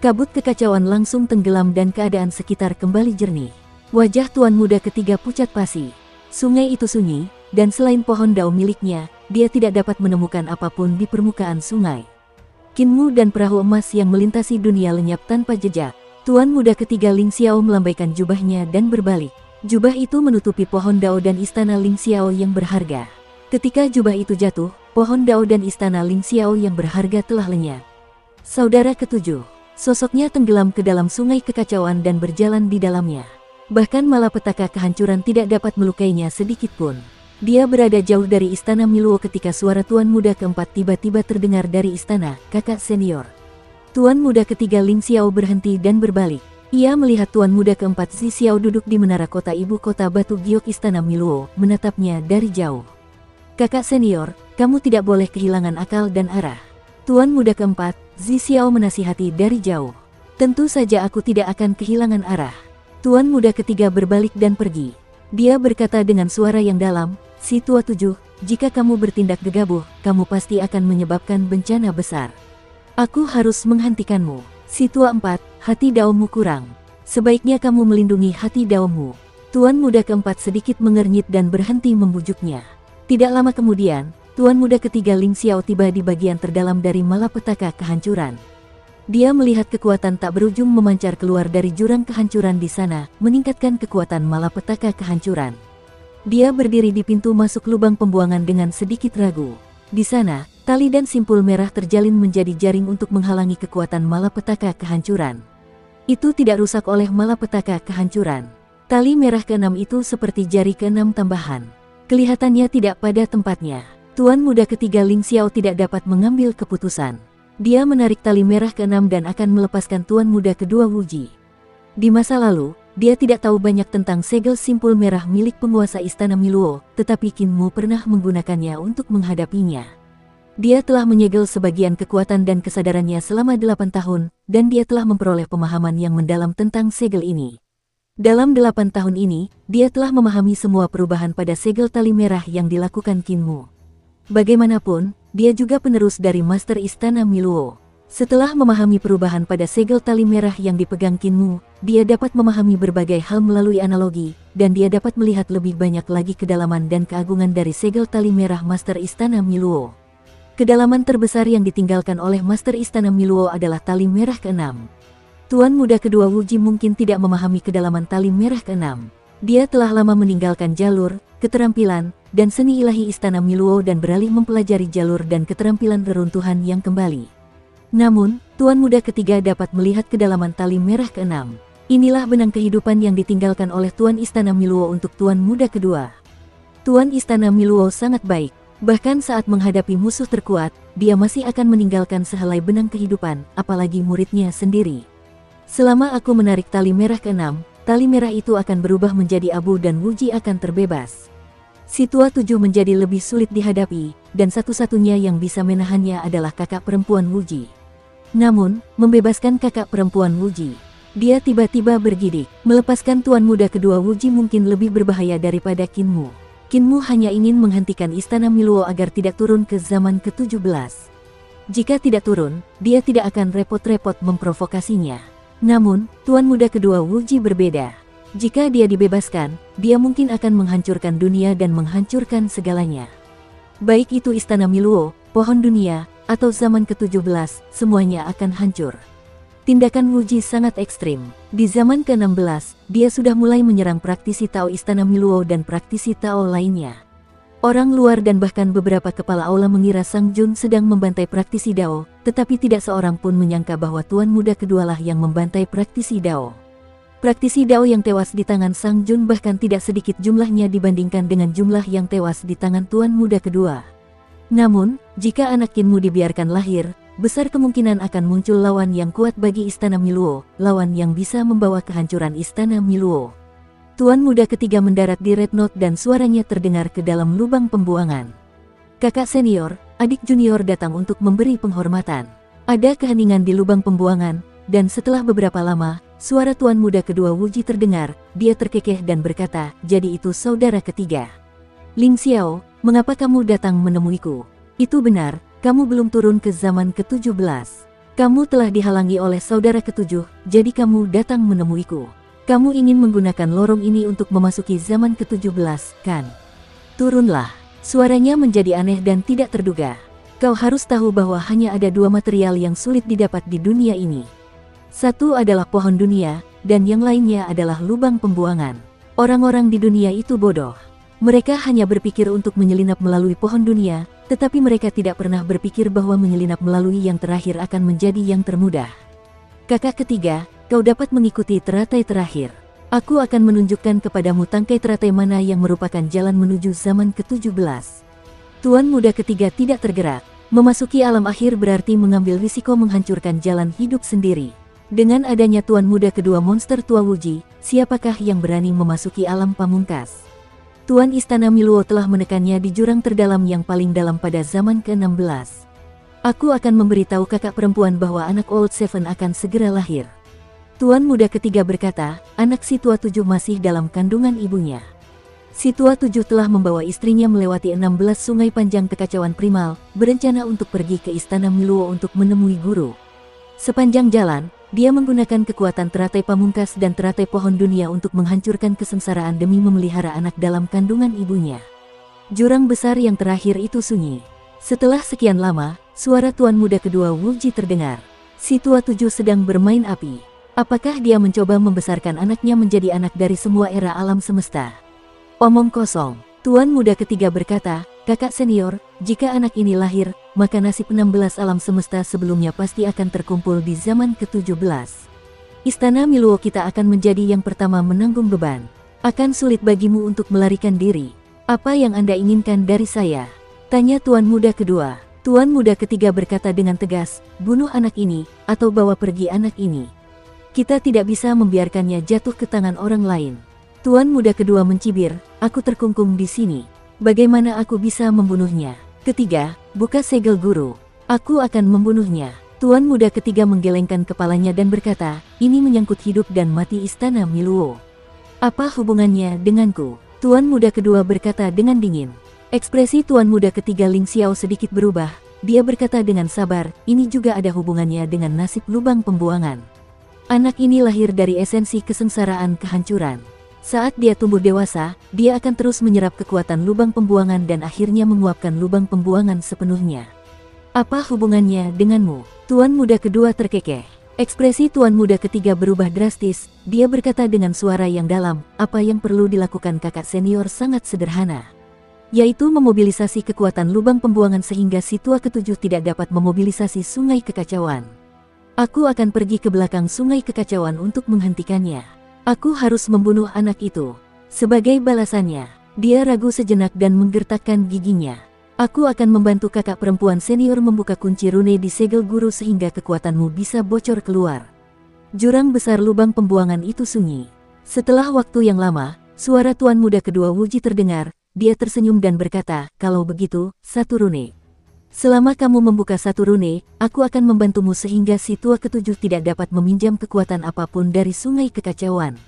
Kabut kekacauan langsung tenggelam dan keadaan sekitar kembali jernih. Wajah tuan muda ketiga pucat pasi. Sungai itu sunyi, dan selain pohon dao miliknya, dia tidak dapat menemukan apapun di permukaan sungai. Kinmu dan perahu emas yang melintasi dunia lenyap tanpa jejak. Tuan muda ketiga Ling Xiao melambaikan jubahnya dan berbalik. Jubah itu menutupi pohon dao dan istana Ling Xiao yang berharga. Ketika jubah itu jatuh, pohon dao dan istana Ling Xiao yang berharga telah lenyap. Saudara ketujuh, sosoknya tenggelam ke dalam sungai kekacauan dan berjalan di dalamnya. Bahkan malapetaka kehancuran tidak dapat melukainya sedikit pun. Dia berada jauh dari istana Miluo ketika suara tuan muda keempat tiba-tiba terdengar dari istana, kakak senior. Tuan muda ketiga Ling Xiao berhenti dan berbalik. Ia melihat tuan muda keempat Zi Xiao duduk di menara kota ibu kota batu giok istana Miluo, menatapnya dari jauh. Kakak senior, kamu tidak boleh kehilangan akal dan arah. Tuan muda keempat, Zi Xiao menasihati dari jauh. Tentu saja aku tidak akan kehilangan arah. Tuan muda ketiga berbalik dan pergi. Dia berkata dengan suara yang dalam, si tua tujuh, jika kamu bertindak gegabah, kamu pasti akan menyebabkan bencana besar. Aku harus menghentikanmu. Si tua empat, hati daomu kurang. Sebaiknya kamu melindungi hati daomu. Tuan muda keempat sedikit mengernyit dan berhenti membujuknya. Tidak lama kemudian, tuan muda ketiga Ling Xiao tiba di bagian terdalam dari malapetaka kehancuran. Dia melihat kekuatan tak berujung memancar keluar dari jurang kehancuran di sana, meningkatkan kekuatan malapetaka kehancuran. Dia berdiri di pintu masuk lubang pembuangan dengan sedikit ragu. Di sana, tali dan simpul merah terjalin menjadi jaring untuk menghalangi kekuatan malapetaka kehancuran. Itu tidak rusak oleh malapetaka kehancuran. Tali merah keenam itu seperti jari keenam tambahan. Kelihatannya tidak pada tempatnya. Tuan muda ketiga Ling Xiao tidak dapat mengambil keputusan. Dia menarik tali merah keenam dan akan melepaskan tuan muda kedua Wuji. Di masa lalu, dia tidak tahu banyak tentang segel simpul merah milik penguasa istana Miluo, tetapi Kinmu pernah menggunakannya untuk menghadapinya. Dia telah menyegel sebagian kekuatan dan kesadarannya selama 8 tahun, dan dia telah memperoleh pemahaman yang mendalam tentang segel ini. Dalam 8 tahun ini, dia telah memahami semua perubahan pada segel tali merah yang dilakukan Kinmu. Bagaimanapun, dia juga penerus dari Master Istana Miluo. Setelah memahami perubahan pada segel tali merah yang dipegang Kinmu, dia dapat memahami berbagai hal melalui analogi, dan dia dapat melihat lebih banyak lagi kedalaman dan keagungan dari segel tali merah Master Istana Miluo. Kedalaman terbesar yang ditinggalkan oleh Master Istana Miluo adalah tali merah keenam. Tuan muda kedua Wuji mungkin tidak memahami kedalaman tali merah keenam. Dia telah lama meninggalkan jalur, keterampilan, dan seni ilahi istana Miluo dan beralih mempelajari jalur dan keterampilan reruntuhan yang kembali. Namun, tuan muda ketiga dapat melihat kedalaman tali merah keenam. Inilah benang kehidupan yang ditinggalkan oleh tuan istana Miluo untuk tuan muda kedua. Tuan istana Miluo sangat baik. Bahkan saat menghadapi musuh terkuat, dia masih akan meninggalkan sehelai benang kehidupan, apalagi muridnya sendiri. Selama aku menarik tali merah keenam, tali merah itu akan berubah menjadi abu dan Wuji akan terbebas. Si tua tujuh menjadi lebih sulit dihadapi, dan satu-satunya yang bisa menahannya adalah kakak perempuan Wuji. Namun, membebaskan kakak perempuan Wuji. Dia tiba-tiba bergidik. Melepaskan tuan muda kedua Wuji mungkin lebih berbahaya daripada Kinmu. Kinmu hanya ingin menghentikan istana Miluo agar tidak turun ke zaman ke-17. Jika tidak turun, dia tidak akan repot-repot memprovokasinya. Namun, tuan muda kedua Wuji berbeda. Jika dia dibebaskan, dia mungkin akan menghancurkan dunia dan menghancurkan segalanya. Baik itu istana Miluo, pohon dunia, atau zaman ke-17, semuanya akan hancur. Tindakan Wuji sangat ekstrim. Di zaman ke-16, dia sudah mulai menyerang praktisi Tao istana Miluo dan praktisi Tao lainnya. Orang luar dan bahkan beberapa kepala aula mengira Sang Jun sedang membantai praktisi Dao, tetapi tidak seorang pun menyangka bahwa tuan muda kedualah yang membantai praktisi Dao. Praktisi Dao yang tewas di tangan Sang Jun bahkan tidak sedikit jumlahnya dibandingkan dengan jumlah yang tewas di tangan tuan muda kedua. Namun, jika anak Kinmu dibiarkan lahir, besar kemungkinan akan muncul lawan yang kuat bagi istana Miluo, lawan yang bisa membawa kehancuran istana Miluo. Tuan muda ketiga mendarat di Red Note dan suaranya terdengar ke dalam lubang pembuangan. Kakak senior, adik junior datang untuk memberi penghormatan. Ada keheningan di lubang pembuangan, dan setelah beberapa lama, suara tuan muda kedua Wuji terdengar. Dia terkekeh dan berkata, "Jadi itu saudara ketiga. Ling Xiao, mengapa kamu datang menemuiku?" "Itu benar, kamu belum turun ke zaman ke-17. Kamu telah dihalangi oleh saudara ketujuh, jadi kamu datang menemuiku. Kamu ingin menggunakan lorong ini untuk memasuki zaman ke-17, kan? Turunlah." Suaranya menjadi aneh dan tidak terduga. "Kau harus tahu bahwa hanya ada dua material yang sulit didapat di dunia ini. Satu adalah pohon dunia, dan yang lainnya adalah lubang pembuangan. Orang-orang di dunia itu bodoh. Mereka hanya berpikir untuk menyelinap melalui pohon dunia, tetapi mereka tidak pernah berpikir bahwa menyelinap melalui yang terakhir akan menjadi yang termudah. Kakak ketiga, kau dapat mengikuti teratai terakhir. Aku akan menunjukkan kepadamu tangkai teratai mana yang merupakan jalan menuju zaman ke-17. Tuan muda ketiga tidak tergerak. Memasuki alam akhir berarti mengambil risiko menghancurkan jalan hidup sendiri. Dengan adanya tuan muda kedua monster tua Wuji, siapakah yang berani memasuki alam pamungkas? Tuan Istana Miluo telah menekannya di jurang terdalam yang paling dalam pada zaman ke-16. Aku akan memberitahu kakak perempuan bahwa anak Old Seven akan segera lahir. Tuan muda ketiga berkata, anak si tua tujuh masih dalam kandungan ibunya. Si tua tujuh telah membawa istrinya melewati 16 sungai panjang kekacauan primal, berencana untuk pergi ke Istana Miluo untuk menemui guru. Sepanjang jalan, dia menggunakan kekuatan teratai pamungkas dan teratai pohon dunia untuk menghancurkan kesengsaraan demi memelihara anak dalam kandungan ibunya. Jurang besar yang terakhir itu sunyi. Setelah sekian lama, suara tuan muda kedua Wuji terdengar. Si tua tujuh sedang bermain api. Apakah dia mencoba membesarkan anaknya menjadi anak dari semua era alam semesta? Omong kosong. Tuan muda ketiga berkata, kakak senior, jika anak ini lahir, maka nasib 16 alam semesta sebelumnya pasti akan terkumpul di zaman ke-17. Istana Miluo kita akan menjadi yang pertama menanggung beban. Akan sulit bagimu untuk melarikan diri. Apa yang Anda inginkan dari saya? Tanya tuan muda kedua. Tuan muda ketiga berkata dengan tegas, bunuh anak ini, atau bawa pergi anak ini. Kita tidak bisa membiarkannya jatuh ke tangan orang lain. Tuan muda kedua mencibir, aku terkungkung di sini. Bagaimana aku bisa membunuhnya? Ketiga, buka segel guru. Aku akan membunuhnya. Tuan muda ketiga menggelengkan kepalanya dan berkata, ini menyangkut hidup dan mati Istana Miluo. Apa hubungannya denganku? Tuan muda kedua berkata dengan dingin. Ekspresi tuan muda ketiga Ling Xiao sedikit berubah. Dia berkata dengan sabar, ini juga ada hubungannya dengan nasib lubang pembuangan. Anak ini lahir dari esensi kesengsaraan kehancuran. Saat dia tumbuh dewasa, dia akan terus menyerap kekuatan lubang pembuangan dan akhirnya menguapkan lubang pembuangan sepenuhnya. Apa hubungannya denganmu? Tuan muda kedua terkekeh. Ekspresi tuan muda ketiga berubah drastis. Dia berkata dengan suara yang dalam, apa yang perlu dilakukan kakak senior sangat sederhana. Yaitu memobilisasi kekuatan lubang pembuangan sehingga si tua ketujuh tidak dapat memobilisasi sungai kekacauan. Aku akan pergi ke belakang sungai kekacauan untuk menghentikannya. Aku harus membunuh anak itu. Sebagai balasannya, dia ragu sejenak dan menggertakkan giginya. Aku akan membantu kakak perempuan senior membuka kunci rune di segel guru sehingga kekuatanmu bisa bocor keluar. Jurang besar lubang pembuangan itu sunyi. Setelah waktu yang lama, suara tuan muda kedua Wuji terdengar. Dia tersenyum dan berkata, kalau begitu, satu rune. Selama kamu membuka satu rune, aku akan membantumu sehingga si tua ketujuh tidak dapat meminjam kekuatan apapun dari sungai kekacauan.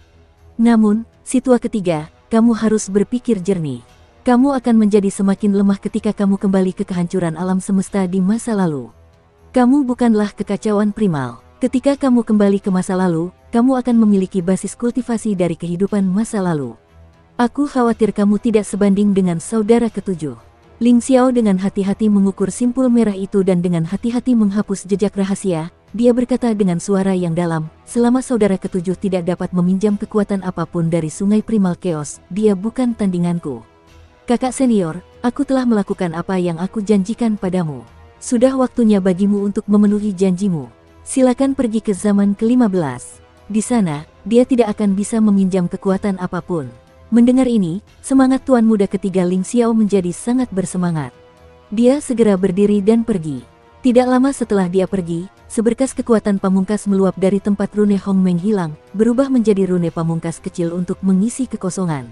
Namun, si tua ketiga, kamu harus berpikir jernih. Kamu akan menjadi semakin lemah ketika kamu kembali ke kehancuran alam semesta di masa lalu. Kamu bukanlah kekacauan primal. Ketika kamu kembali ke masa lalu, kamu akan memiliki basis kultivasi dari kehidupan masa lalu. Aku khawatir kamu tidak sebanding dengan saudara ketujuh. Ling Xiao dengan hati-hati mengukur simpul merah itu dan dengan hati-hati menghapus jejak rahasia. Dia berkata dengan suara yang dalam, selama saudara ketujuh tidak dapat meminjam kekuatan apapun dari sungai primal chaos, dia bukan tandinganku. Kakak senior, aku telah melakukan apa yang aku janjikan padamu. Sudah waktunya bagimu untuk memenuhi janjimu. Silakan pergi ke zaman ke-15. Di sana, dia tidak akan bisa meminjam kekuatan apapun. Mendengar ini, semangat tuan muda ketiga Ling Xiao menjadi sangat bersemangat. Dia segera berdiri dan pergi. Tidak lama setelah dia pergi, seberkas kekuatan pamungkas meluap dari tempat rune Hong Meng hilang, berubah menjadi rune pamungkas kecil untuk mengisi kekosongan.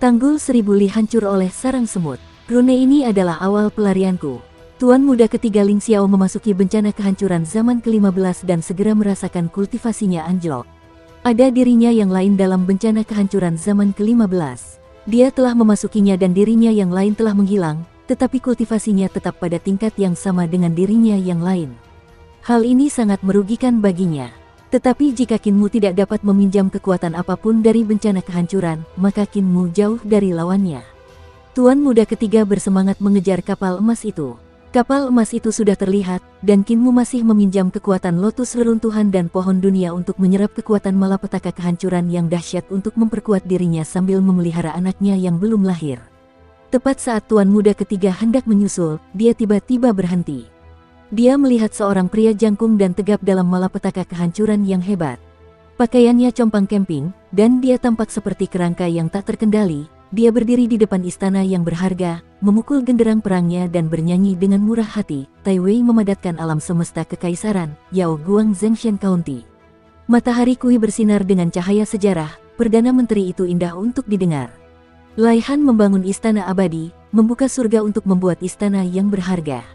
Tanggul 1000 li hancur oleh sarang semut. Rune ini adalah awal pelarianku. Tuan muda ketiga Ling Xiao memasuki bencana kehancuran zaman ke-15 dan segera merasakan kultivasinya anjlok. Ada dirinya yang lain dalam bencana kehancuran zaman ke-15. Dia telah memasukinya dan dirinya yang lain telah menghilang, tetapi kultivasinya tetap pada tingkat yang sama dengan dirinya yang lain. Hal ini sangat merugikan baginya. Tetapi jika Kinmu tidak dapat meminjam kekuatan apapun dari bencana kehancuran, maka Kinmu jauh dari lawannya. Tuan muda ketiga bersemangat mengejar kapal emas itu. Kapal emas itu sudah terlihat, dan Kinmu masih meminjam kekuatan lotus reruntuhan dan pohon dunia untuk menyerap kekuatan malapetaka kehancuran yang dahsyat untuk memperkuat dirinya sambil memelihara anaknya yang belum lahir. Tepat saat tuan muda ketiga hendak menyusul, dia tiba-tiba berhenti. Dia melihat seorang pria jangkung dan tegap dalam malapetaka kehancuran yang hebat. Pakaiannya compang camping, dan dia tampak seperti kerangka yang tak terkendali. Dia berdiri di depan istana yang berharga, memukul genderang perangnya dan bernyanyi dengan murah hati. Tai Wei memadatkan alam semesta kekaisaran, Yao Guang Zhengshan County. Matahari Kui bersinar dengan cahaya sejarah, Perdana Menteri itu indah untuk didengar. Lai Han membangun istana abadi, membuka surga untuk membuat istana yang berharga.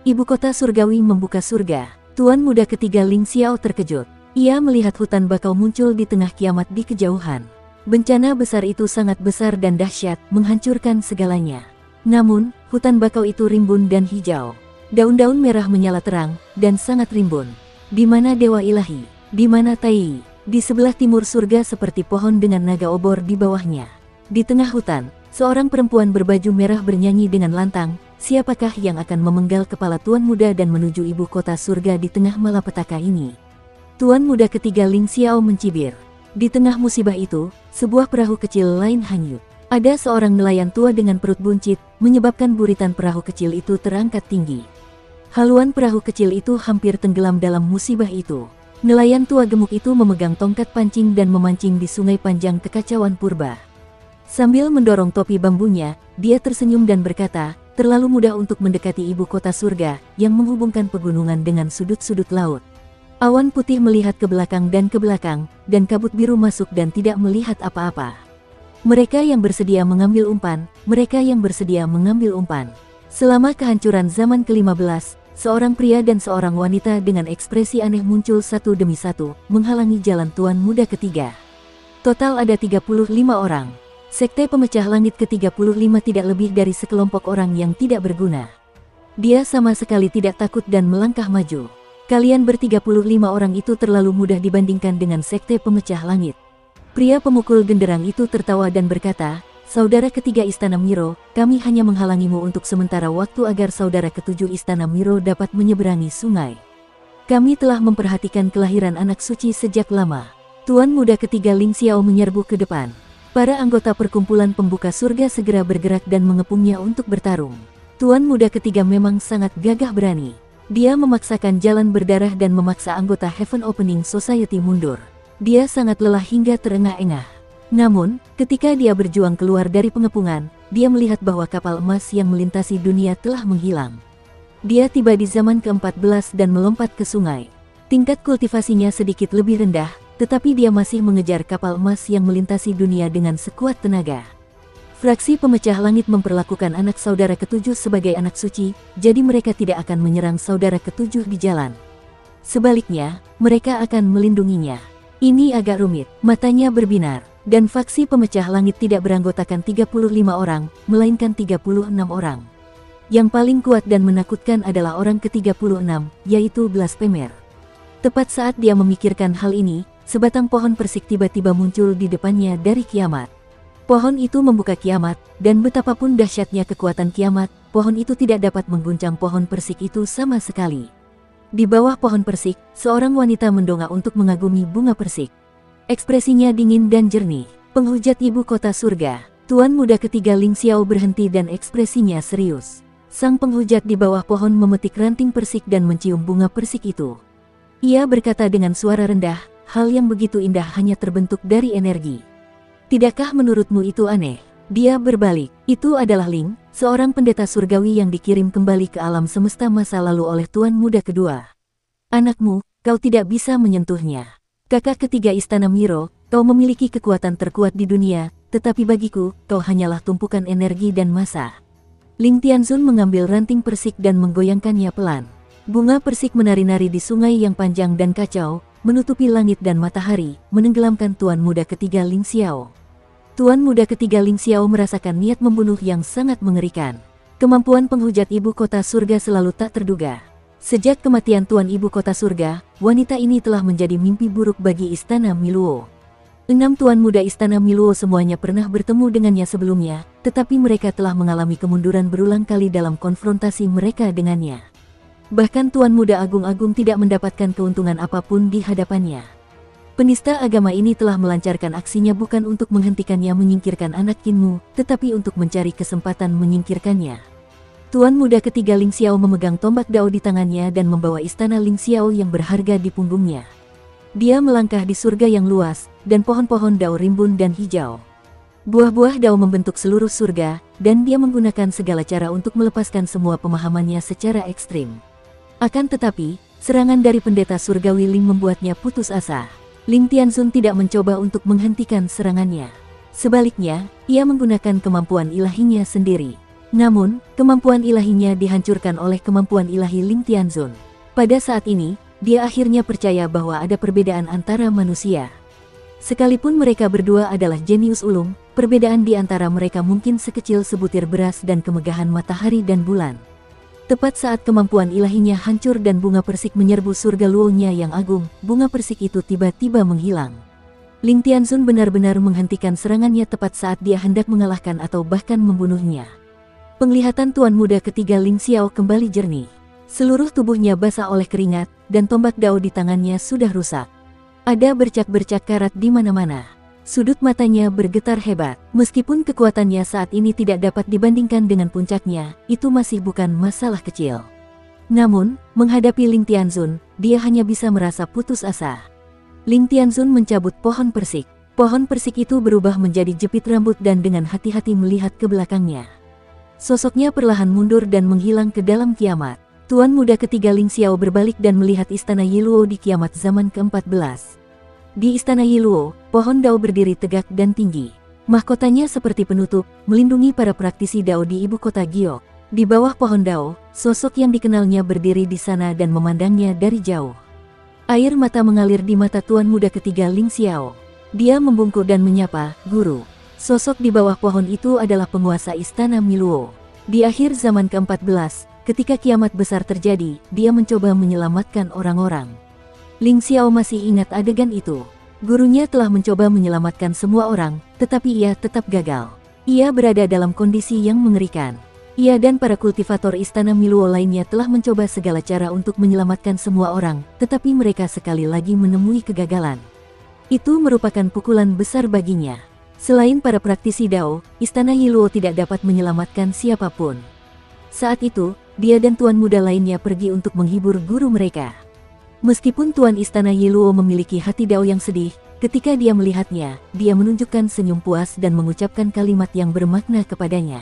Ibu kota surgawi membuka surga. Tuan muda ketiga Ling Xiao terkejut. Ia melihat hutan bakau muncul di tengah kiamat di kejauhan. Bencana besar itu sangat besar dan dahsyat, menghancurkan segalanya. Namun, hutan bakau itu rimbun dan hijau. Daun-daun merah menyala terang, dan sangat rimbun. Di mana Dewa Ilahi? Di mana Tai? Di sebelah timur surga seperti pohon dengan naga obor di bawahnya. Di tengah hutan, seorang perempuan berbaju merah bernyanyi dengan lantang. Siapakah yang akan memenggal kepala tuan muda dan menuju ibu kota surga di tengah malapetaka ini? Tuan muda ketiga Ling Xiao mencibir. Di tengah musibah itu, sebuah perahu kecil lain hanyut. Ada seorang nelayan tua dengan perut buncit, menyebabkan buritan perahu kecil itu terangkat tinggi. Haluan perahu kecil itu hampir tenggelam dalam musibah itu. Nelayan tua gemuk itu memegang tongkat pancing dan memancing di sungai panjang kekacauan purba. Sambil mendorong topi bambunya, dia tersenyum dan berkata, terlalu mudah untuk mendekati ibu kota surga, yang menghubungkan pegunungan dengan sudut-sudut laut. Awan putih melihat ke belakang, dan kabut biru masuk dan tidak melihat apa-apa. Mereka yang bersedia mengambil umpan, Selama kehancuran zaman ke-15, seorang pria dan seorang wanita dengan ekspresi aneh muncul satu demi satu, menghalangi jalan tuan muda ketiga. Total ada 35 orang. Sekte pemecah langit ke-35 tidak lebih dari sekelompok orang yang tidak berguna. Dia sama sekali tidak takut dan melangkah maju. Kalian ber-35 orang itu terlalu mudah dibandingkan dengan sekte pemecah langit. Pria pemukul genderang itu tertawa dan berkata, saudara ketiga Istana Miro, kami hanya menghalangimu untuk sementara waktu agar saudara ketujuh Istana Miro dapat menyeberangi sungai. Kami telah memperhatikan kelahiran anak suci sejak lama. Tuan muda ketiga Ling Xiao menyerbu ke depan. Para anggota perkumpulan pembuka surga segera bergerak dan mengepungnya untuk bertarung. Tuan muda ketiga memang sangat gagah berani. Dia memaksakan jalan berdarah dan memaksa anggota Heaven Opening Society mundur. Dia sangat lelah hingga terengah-engah. Namun, ketika dia berjuang keluar dari pengepungan, dia melihat bahwa kapal emas yang melintasi dunia telah menghilang. Dia tiba di zaman ke-14 dan melompat ke sungai. Tingkat kultivasinya sedikit lebih rendah, tetapi dia masih mengejar kapal emas yang melintasi dunia dengan sekuat tenaga. Fraksi pemecah langit memperlakukan anak saudara ketujuh sebagai anak suci, jadi mereka tidak akan menyerang saudara ketujuh di jalan. Sebaliknya, mereka akan melindunginya. Ini agak rumit, matanya berbinar, dan faksi pemecah langit tidak beranggotakan 35 orang, melainkan 36 orang. Yang paling kuat dan menakutkan adalah orang ke-36, yaitu Blasphemer. Tepat saat dia memikirkan hal ini, sebatang pohon persik tiba-tiba muncul di depannya dari kiamat. Pohon itu membuka kiamat, dan betapapun dahsyatnya kekuatan kiamat, pohon itu tidak dapat mengguncang pohon persik itu sama sekali. Di bawah pohon persik, seorang wanita mendongak untuk mengagumi bunga persik. Ekspresinya dingin dan jernih. Penghujat ibu kota surga, Tuan muda ketiga Ling Xiao berhenti dan ekspresinya serius. Sang penghujat di bawah pohon memetik ranting persik dan mencium bunga persik itu. Ia berkata dengan suara rendah, hal yang begitu indah hanya terbentuk dari energi. Tidakkah menurutmu itu aneh? Dia berbalik. Itu adalah Ling, seorang pendeta surgawi yang dikirim kembali ke alam semesta masa lalu oleh Tuan muda kedua. Anakmu, kau tidak bisa menyentuhnya. Kakak ketiga istana Miro, kau memiliki kekuatan terkuat di dunia, tetapi bagiku, kau hanyalah tumpukan energi dan massa. Ling Tianzun mengambil ranting persik dan menggoyangkannya pelan. Bunga persik menari-nari di sungai yang panjang dan kacau, menutupi langit dan matahari, menenggelamkan Tuan muda ketiga Ling Xiao. Tuan muda ketiga Ling Xiao merasakan niat membunuh yang sangat mengerikan. Kemampuan penghujat ibu kota surga selalu tak terduga. Sejak kematian Tuan ibu kota surga, wanita ini telah menjadi mimpi buruk bagi istana Miluo. 6 tuan muda istana Miluo semuanya pernah bertemu dengannya sebelumnya, tetapi mereka telah mengalami kemunduran berulang kali dalam konfrontasi mereka dengannya. Bahkan Tuan muda agung-agung tidak mendapatkan keuntungan apapun di hadapannya. Penista agama ini telah melancarkan aksinya bukan untuk menghentikannya menyingkirkan anak Qinmu, tetapi untuk mencari kesempatan menyingkirkannya. Tuan muda ketiga Ling Xiao memegang tombak dao di tangannya dan membawa istana Ling Xiao yang berharga di punggungnya. Dia melangkah di surga yang luas, dan pohon-pohon dao rimbun dan hijau. Buah-buah dao membentuk seluruh surga, dan dia menggunakan segala cara untuk melepaskan semua pemahamannya secara ekstrim. Akan tetapi, serangan dari pendeta surgawi Ling membuatnya putus asa. Ling Tianzun tidak mencoba untuk menghentikan serangannya. Sebaliknya, ia menggunakan kemampuan ilahinya sendiri. Namun, kemampuan ilahinya dihancurkan oleh kemampuan ilahi Ling Tianzun. Pada saat ini, dia akhirnya percaya bahwa ada perbedaan antara manusia. Sekalipun mereka berdua adalah jenius ulung, perbedaan di antara mereka mungkin sekecil sebutir beras dan kemegahan matahari dan bulan. Tepat saat kemampuan ilahinya hancur dan bunga persik menyerbu surga luonya yang agung, bunga persik itu tiba-tiba menghilang. Ling Tianzun benar-benar menghentikan serangannya tepat saat dia hendak mengalahkan atau bahkan membunuhnya. Penglihatan tuan muda ketiga Ling Xiao kembali jernih. Seluruh tubuhnya basah oleh keringat, dan tombak dao di tangannya sudah rusak. Ada bercak-bercak karat di mana-mana. Sudut matanya bergetar hebat. Meskipun kekuatannya saat ini tidak dapat dibandingkan dengan puncaknya, itu masih bukan masalah kecil. Namun, menghadapi Ling Tianzun, dia hanya bisa merasa putus asa. Ling Tianzun mencabut pohon persik. Pohon persik itu berubah menjadi jepit rambut dan dengan hati-hati melihat ke belakangnya. Sosoknya perlahan mundur dan menghilang ke dalam kiamat. Tuan muda ketiga Ling Xiao berbalik dan melihat istana Yiluo di kiamat zaman ke-14. Di istana Yiluo, pohon dao berdiri tegak dan tinggi. Mahkotanya seperti penutup, melindungi para praktisi dao di ibu kota Giok. Di bawah pohon dao, sosok yang dikenalnya berdiri di sana dan memandangnya dari jauh. Air mata mengalir di mata tuan muda ketiga Ling Xiao. Dia membungkuk dan menyapa, "Guru." Sosok di bawah pohon itu adalah penguasa istana Miluo. Di akhir zaman ke-14, ketika kiamat besar terjadi, dia mencoba menyelamatkan orang-orang. Ling Xiao masih ingat adegan itu. Gurunya telah mencoba menyelamatkan semua orang, tetapi ia tetap gagal. Ia berada dalam kondisi yang mengerikan. Ia dan para kultivator istana Miluo lainnya telah mencoba segala cara untuk menyelamatkan semua orang, tetapi mereka sekali lagi menemui kegagalan. Itu merupakan pukulan besar baginya. Selain para praktisi dao, istana Yiluo tidak dapat menyelamatkan siapapun. Saat itu, dia dan tuan muda lainnya pergi untuk menghibur guru mereka. Meskipun tuan istana Yiluo memiliki hati dao yang sedih, ketika dia melihatnya, dia menunjukkan senyum puas dan mengucapkan kalimat yang bermakna kepadanya.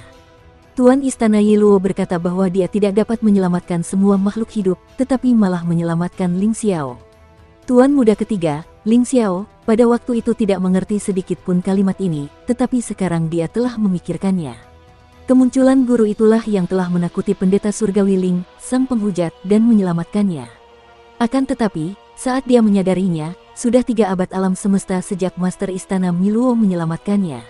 Tuan istana Yiluo berkata bahwa dia tidak dapat menyelamatkan semua makhluk hidup, tetapi malah menyelamatkan Ling Xiao. Tuan muda ketiga, Ling Xiao, pada waktu itu tidak mengerti sedikit pun kalimat ini, tetapi sekarang dia telah memikirkannya. Kemunculan guru itulah yang telah menakuti pendeta surgawi Ling, sang penghujat, dan menyelamatkannya. Akan tetapi, saat dia menyadarinya, sudah 3 abad alam semesta sejak Master Istana Miluo menyelamatkannya.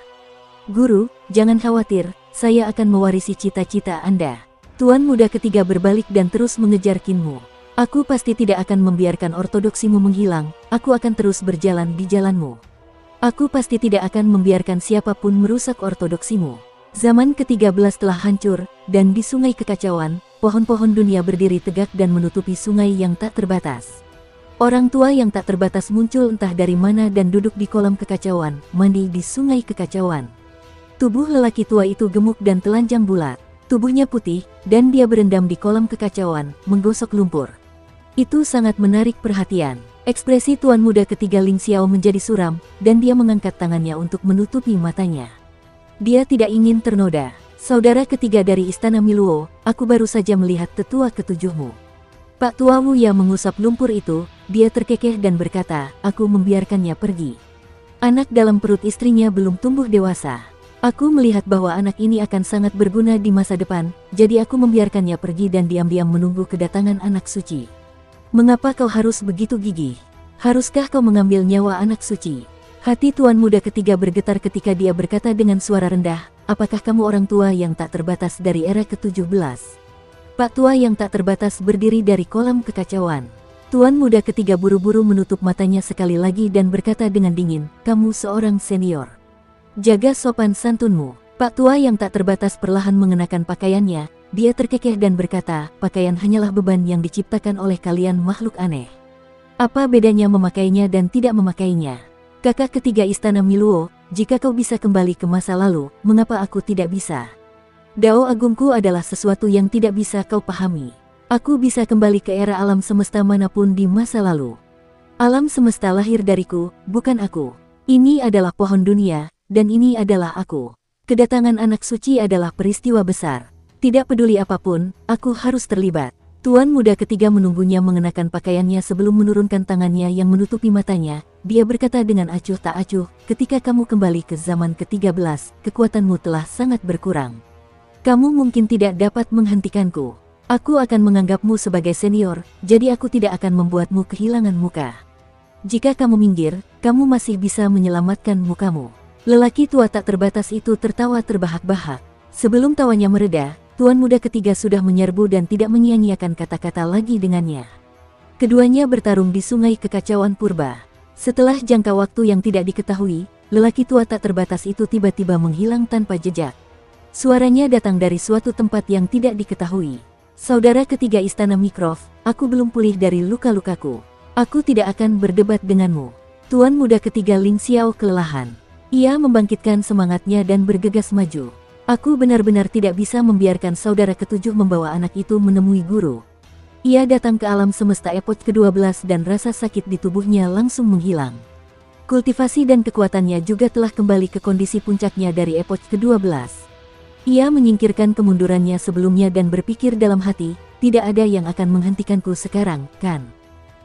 Guru, jangan khawatir, saya akan mewarisi cita-cita Anda. Tuan muda ketiga berbalik dan terus mengejar Kinmu. Aku pasti tidak akan membiarkan ortodoksimu menghilang, aku akan terus berjalan di jalanmu. Aku pasti tidak akan membiarkan siapapun merusak ortodoksimu. Zaman ke-13 telah hancur, dan di sungai kekacauan, pohon-pohon dunia berdiri tegak dan menutupi sungai yang tak terbatas. Orang tua yang tak terbatas muncul entah dari mana dan duduk di kolam kekacauan, mandi di sungai kekacauan. Tubuh lelaki tua itu gemuk dan telanjang bulat. Tubuhnya putih, dan dia berendam di kolam kekacauan, menggosok lumpur. Itu sangat menarik perhatian. Ekspresi tuan muda ketiga Ling Xiao menjadi suram, dan dia mengangkat tangannya untuk menutupi matanya. Dia tidak ingin ternoda. Saudara ketiga dari Istana Miluo, aku baru saja melihat tetua ketujuhmu. Pak Tua Wu yang mengusap lumpur itu, dia terkekeh dan berkata, aku membiarkannya pergi. Anak dalam perut istrinya belum tumbuh dewasa. Aku melihat bahwa anak ini akan sangat berguna di masa depan, jadi aku membiarkannya pergi dan diam-diam menunggu kedatangan anak suci. Mengapa kau harus begitu gigih? Haruskah kau mengambil nyawa anak suci? Hati tuan muda ketiga bergetar ketika dia berkata dengan suara rendah, apakah kamu orang tua yang tak terbatas dari era ke-17? Pak tua yang tak terbatas berdiri dari kolam kekacauan. Tuan muda ketiga buru-buru menutup matanya sekali lagi dan berkata dengan dingin, kamu seorang senior. Jaga sopan santunmu. Pak tua yang tak terbatas perlahan mengenakan pakaiannya, dia terkekeh dan berkata, pakaian hanyalah beban yang diciptakan oleh kalian makhluk aneh. Apa bedanya memakainya dan tidak memakainya? Kakak ketiga Istana Miluo, jika kau bisa kembali ke masa lalu, mengapa aku tidak bisa? Dao agungku adalah sesuatu yang tidak bisa kau pahami. Aku bisa kembali ke era alam semesta manapun di masa lalu. Alam semesta lahir dariku, bukan aku. Ini adalah pohon dunia, dan ini adalah aku. Kedatangan anak suci adalah peristiwa besar. Tidak peduli apapun, aku harus terlibat. Tuan muda ketiga menunggunya mengenakan pakaiannya sebelum menurunkan tangannya yang menutupi matanya. Dia berkata dengan acuh tak acuh, ketika kamu kembali ke zaman ke-13, kekuatanmu telah sangat berkurang. Kamu mungkin tidak dapat menghentikanku. Aku akan menganggapmu sebagai senior, jadi aku tidak akan membuatmu kehilangan muka. Jika kamu minggir, kamu masih bisa menyelamatkan mukamu. Lelaki tua tak terbatas itu tertawa terbahak-bahak. Sebelum tawanya mereda, tuan muda ketiga sudah menyerbu dan tidak menyia-nyiakan kata-kata lagi dengannya. Keduanya bertarung di sungai kekacauan purba. Setelah jangka waktu yang tidak diketahui, lelaki tua tak terbatas itu tiba-tiba menghilang tanpa jejak. Suaranya datang dari suatu tempat yang tidak diketahui. Saudara ketiga Istana Mikrov, aku belum pulih dari luka-lukaku. Aku tidak akan berdebat denganmu. Tuan muda ketiga Ling Xiao kelelahan. Ia membangkitkan semangatnya dan bergegas maju. Aku benar-benar tidak bisa membiarkan saudara ketujuh membawa anak itu menemui guru. Ia datang ke alam semesta epoch ke-12 dan rasa sakit di tubuhnya langsung menghilang. Kultivasi dan kekuatannya juga telah kembali ke kondisi puncaknya dari epoch ke-12. Ia menyingkirkan kemundurannya sebelumnya dan berpikir dalam hati, tidak ada yang akan menghentikanku sekarang, kan?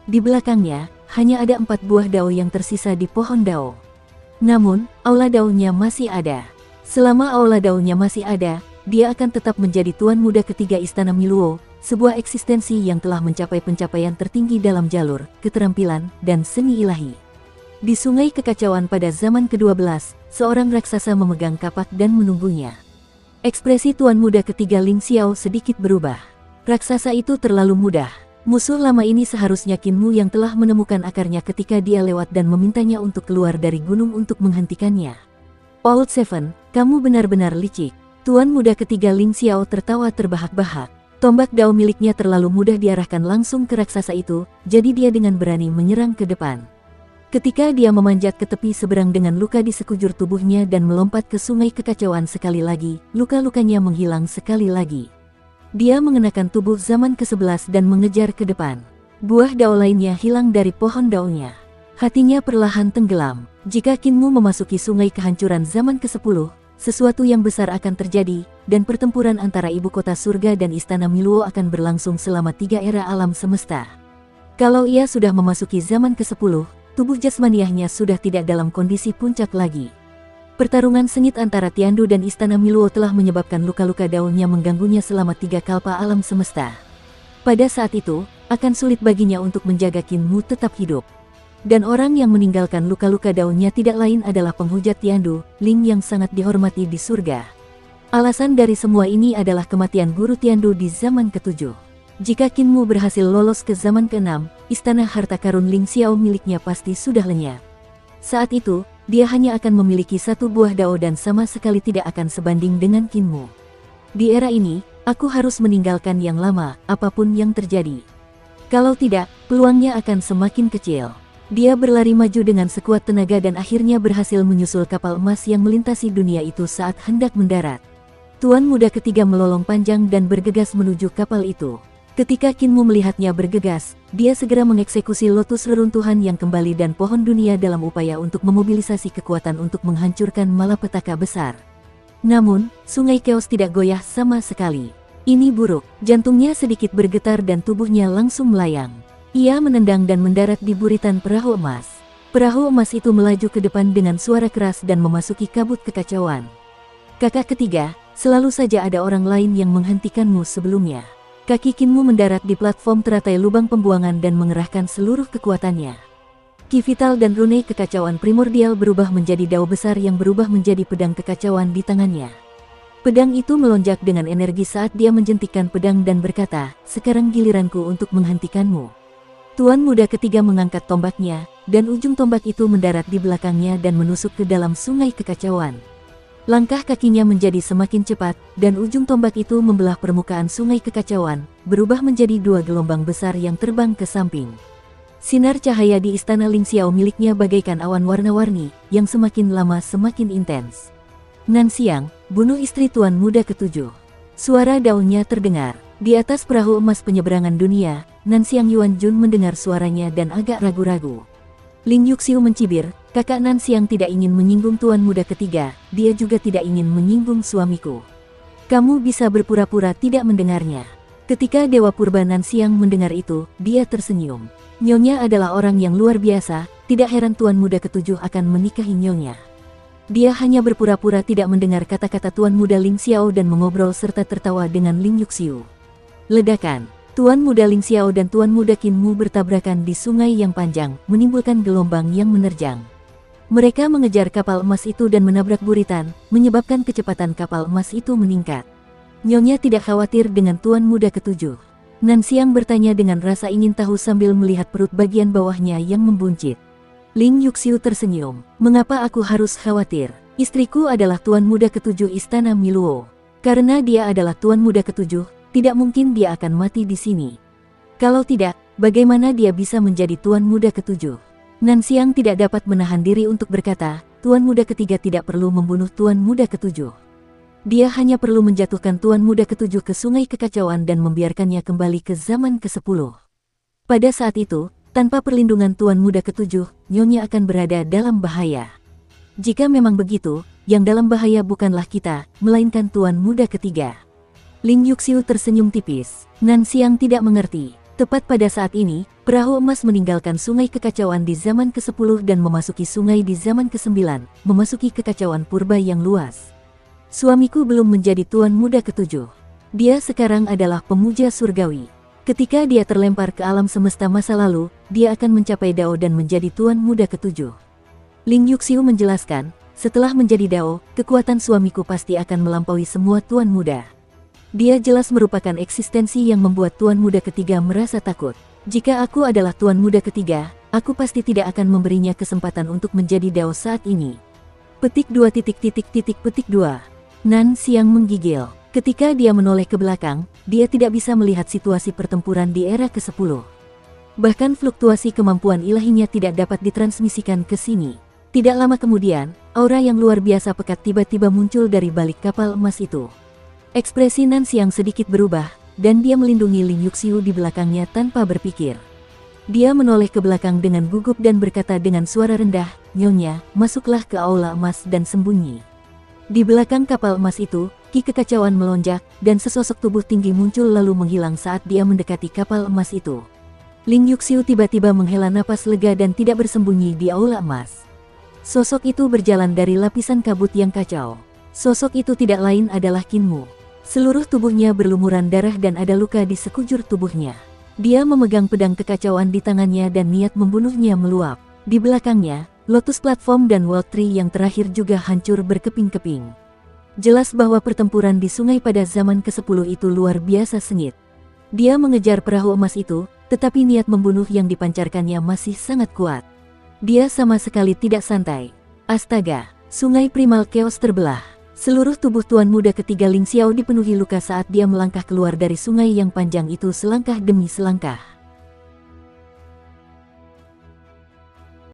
Di belakangnya, hanya ada 4 buah dao yang tersisa di pohon dao. Namun, aula daunnya masih ada. Selama aula daunnya masih ada, dia akan tetap menjadi tuan muda ketiga Istana Miluo, sebuah eksistensi yang telah mencapai pencapaian tertinggi dalam jalur, keterampilan, dan seni ilahi. Di sungai kekacauan pada zaman ke-12, seorang raksasa memegang kapak dan menunggunya. Ekspresi tuan muda ketiga Ling Xiao sedikit berubah. Raksasa itu terlalu mudah. Musuh lama ini seharusnya Kinmu yang telah menemukan akarnya ketika dia lewat dan memintanya untuk keluar dari gunung untuk menghentikannya. Old Seven, kamu benar-benar licik. Tuan muda ketiga Ling Xiao tertawa terbahak-bahak. Tombak dao miliknya terlalu mudah diarahkan langsung ke raksasa itu, jadi dia dengan berani menyerang ke depan. Ketika dia memanjat ke tepi seberang dengan luka di sekujur tubuhnya dan melompat ke sungai kekacauan sekali lagi, luka-lukanya menghilang sekali lagi. Dia mengenakan tubuh zaman ke-11 dan mengejar ke depan. Buah dao lainnya hilang dari pohon daonya. Hatinya perlahan tenggelam. Jika Kinmu memasuki sungai kehancuran zaman ke-10, sesuatu yang besar akan terjadi, dan pertempuran antara ibu kota surga dan Istana Miluo akan berlangsung selama 3 era alam semesta. Kalau ia sudah memasuki zaman ke-10, tubuh jasmaniahnya sudah tidak dalam kondisi puncak lagi. Pertarungan sengit antara Tiandu dan Istana Miluo telah menyebabkan luka-luka daunnya mengganggunya selama 3 kalpa alam semesta. Pada saat itu, akan sulit baginya untuk menjaga Qin Mu tetap hidup. Dan orang yang meninggalkan luka-luka daunnya tidak lain adalah penghujat Tiandu, Ling yang sangat dihormati di surga. Alasan dari semua ini adalah kematian guru Tiandu di zaman ke-7. Jika Qin Mu berhasil lolos ke zaman ke-6, istana harta karun Ling Xiao miliknya pasti sudah lenyap. Saat itu, dia hanya akan memiliki 1 buah dao dan sama sekali tidak akan sebanding dengan Qin Mu. Di era ini, aku harus meninggalkan yang lama, apapun yang terjadi. Kalau tidak, peluangnya akan semakin kecil. Dia berlari maju dengan sekuat tenaga dan akhirnya berhasil menyusul kapal emas yang melintasi dunia itu saat hendak mendarat. Tuan muda ketiga melolong panjang dan bergegas menuju kapal itu. Ketika Qin Mu melihatnya bergegas, dia segera mengeksekusi lotus reruntuhan yang kembali dan pohon dunia dalam upaya untuk memobilisasi kekuatan untuk menghancurkan malapetaka besar. Namun, sungai Chaos tidak goyah sama sekali. Ini buruk, jantungnya sedikit bergetar dan tubuhnya langsung melayang. Ia menendang dan mendarat di buritan perahu emas. Perahu emas itu melaju ke depan dengan suara keras dan memasuki kabut kekacauan. Kakak ketiga, selalu saja ada orang lain yang menghentikanmu sebelumnya. Kaki Qin Mu mendarat di platform teratai lubang pembuangan dan mengerahkan seluruh kekuatannya. Ki vital dan rune kekacauan primordial berubah menjadi dao besar yang berubah menjadi pedang kekacauan di tangannya. Pedang itu melonjak dengan energi saat dia menjentikkan pedang dan berkata, "Sekarang giliranku untuk menghentikanmu." Tuan muda ketiga mengangkat tombaknya, dan ujung tombak itu mendarat di belakangnya dan menusuk ke dalam sungai kekacauan. Langkah kakinya menjadi semakin cepat, dan ujung tombak itu membelah permukaan sungai kekacauan, berubah menjadi 2 gelombang besar yang terbang ke samping. Sinar cahaya di istana Ling Xiao miliknya bagaikan awan warna-warni, yang semakin lama semakin intens. Nan Xiang, bunuh istri tuan muda ke-7. Suara daunnya terdengar. Di atas perahu emas penyeberangan dunia, Nan Xiang Yuan Jun mendengar suaranya dan agak ragu-ragu. Ling Yuxiu mencibir, "Kakak Nan Xiang tidak ingin menyinggung tuan muda ketiga, dia juga tidak ingin menyinggung suamiku. Kamu bisa berpura-pura tidak mendengarnya." Ketika Dewa Purba Nan Xiang mendengar itu, dia tersenyum. Nyonya adalah orang yang luar biasa, tidak heran tuan muda ke-7 akan menikahi Nyonya. Dia hanya berpura-pura tidak mendengar kata-kata tuan muda Ling Xiao dan mengobrol serta tertawa dengan Ling Yuxiu. Ledakan. Tuan muda Ling Xiao dan tuan muda Qin Mu bertabrakan di sungai yang panjang, menimbulkan gelombang yang menerjang. Mereka mengejar kapal emas itu dan menabrak buritan, menyebabkan kecepatan kapal emas itu meningkat. Nyonya tidak khawatir dengan tuan muda ke-7. Nan Xiang bertanya dengan rasa ingin tahu sambil melihat perut bagian bawahnya yang membuncit. Ling Yuxiu tersenyum. "Mengapa aku harus khawatir? Istriku adalah tuan muda ke-7 istana Miluo. Karena dia adalah tuan muda ke-7, tidak mungkin dia akan mati di sini. Kalau tidak, bagaimana dia bisa menjadi tuan muda ke-7? Nan Xiang tidak dapat menahan diri untuk berkata, tuan muda ketiga tidak perlu membunuh tuan muda ke-7. Dia hanya perlu menjatuhkan tuan muda ke-7 ke sungai kekacauan dan membiarkannya kembali ke zaman ke-10. Pada saat itu, tanpa perlindungan tuan muda ke-7, Nyonya akan berada dalam bahaya. Jika memang begitu, yang dalam bahaya bukanlah kita, melainkan tuan muda ketiga." Ling Yuxiu tersenyum tipis. Nan Xiang tidak mengerti. Tepat pada saat ini, perahu emas meninggalkan sungai kekacauan di zaman ke-10 dan memasuki sungai di zaman ke-9, memasuki kekacauan purba yang luas. Suamiku belum menjadi tuan muda ke-7. Dia sekarang adalah pemuja surgawi. Ketika dia terlempar ke alam semesta masa lalu, dia akan mencapai Dao dan menjadi tuan muda ke-7. Ling Yuxiu menjelaskan, setelah menjadi Dao, kekuatan suamiku pasti akan melampaui semua tuan muda. Dia jelas merupakan eksistensi yang membuat tuan muda ketiga merasa takut. Jika aku adalah tuan muda ketiga, aku pasti tidak akan memberinya kesempatan untuk menjadi Dao saat ini. Petik 2. Nan Xiang menggigil. Ketika dia menoleh ke belakang, dia tidak bisa melihat situasi pertempuran di era ke-10. Bahkan fluktuasi kemampuan ilahinya tidak dapat ditransmisikan ke sini. Tidak lama kemudian, aura yang luar biasa pekat tiba-tiba muncul dari balik kapal emas itu. Ekspresi Nan Xiang sedikit berubah, dan dia melindungi Ling Yuxiu di belakangnya tanpa berpikir. Dia menoleh ke belakang dengan gugup dan berkata dengan suara rendah, "Nyonya, masuklah ke aula emas dan sembunyi." Di belakang kapal emas itu, ki kekacauan melonjak, dan sesosok tubuh tinggi muncul lalu menghilang saat dia mendekati kapal emas itu. Ling Yuxiu tiba-tiba menghela napas lega dan tidak bersembunyi di aula emas. Sosok itu berjalan dari lapisan kabut yang kacau. Sosok itu tidak lain adalah Qin Mu. Seluruh tubuhnya berlumuran darah dan ada luka di sekujur tubuhnya. Dia memegang pedang kekacauan di tangannya dan niat membunuhnya meluap. Di belakangnya, Lotus Platform dan World Tree yang terakhir juga hancur berkeping-keping. Jelas bahwa pertempuran di sungai pada zaman ke-10 itu luar biasa sengit. Dia mengejar perahu emas itu, tetapi niat membunuh yang dipancarkannya masih sangat kuat. Dia sama sekali tidak santai. Astaga, sungai primal chaos terbelah. Seluruh tubuh tuan muda ketiga Ling Xiao dipenuhi luka saat dia melangkah keluar dari sungai yang panjang itu selangkah demi selangkah.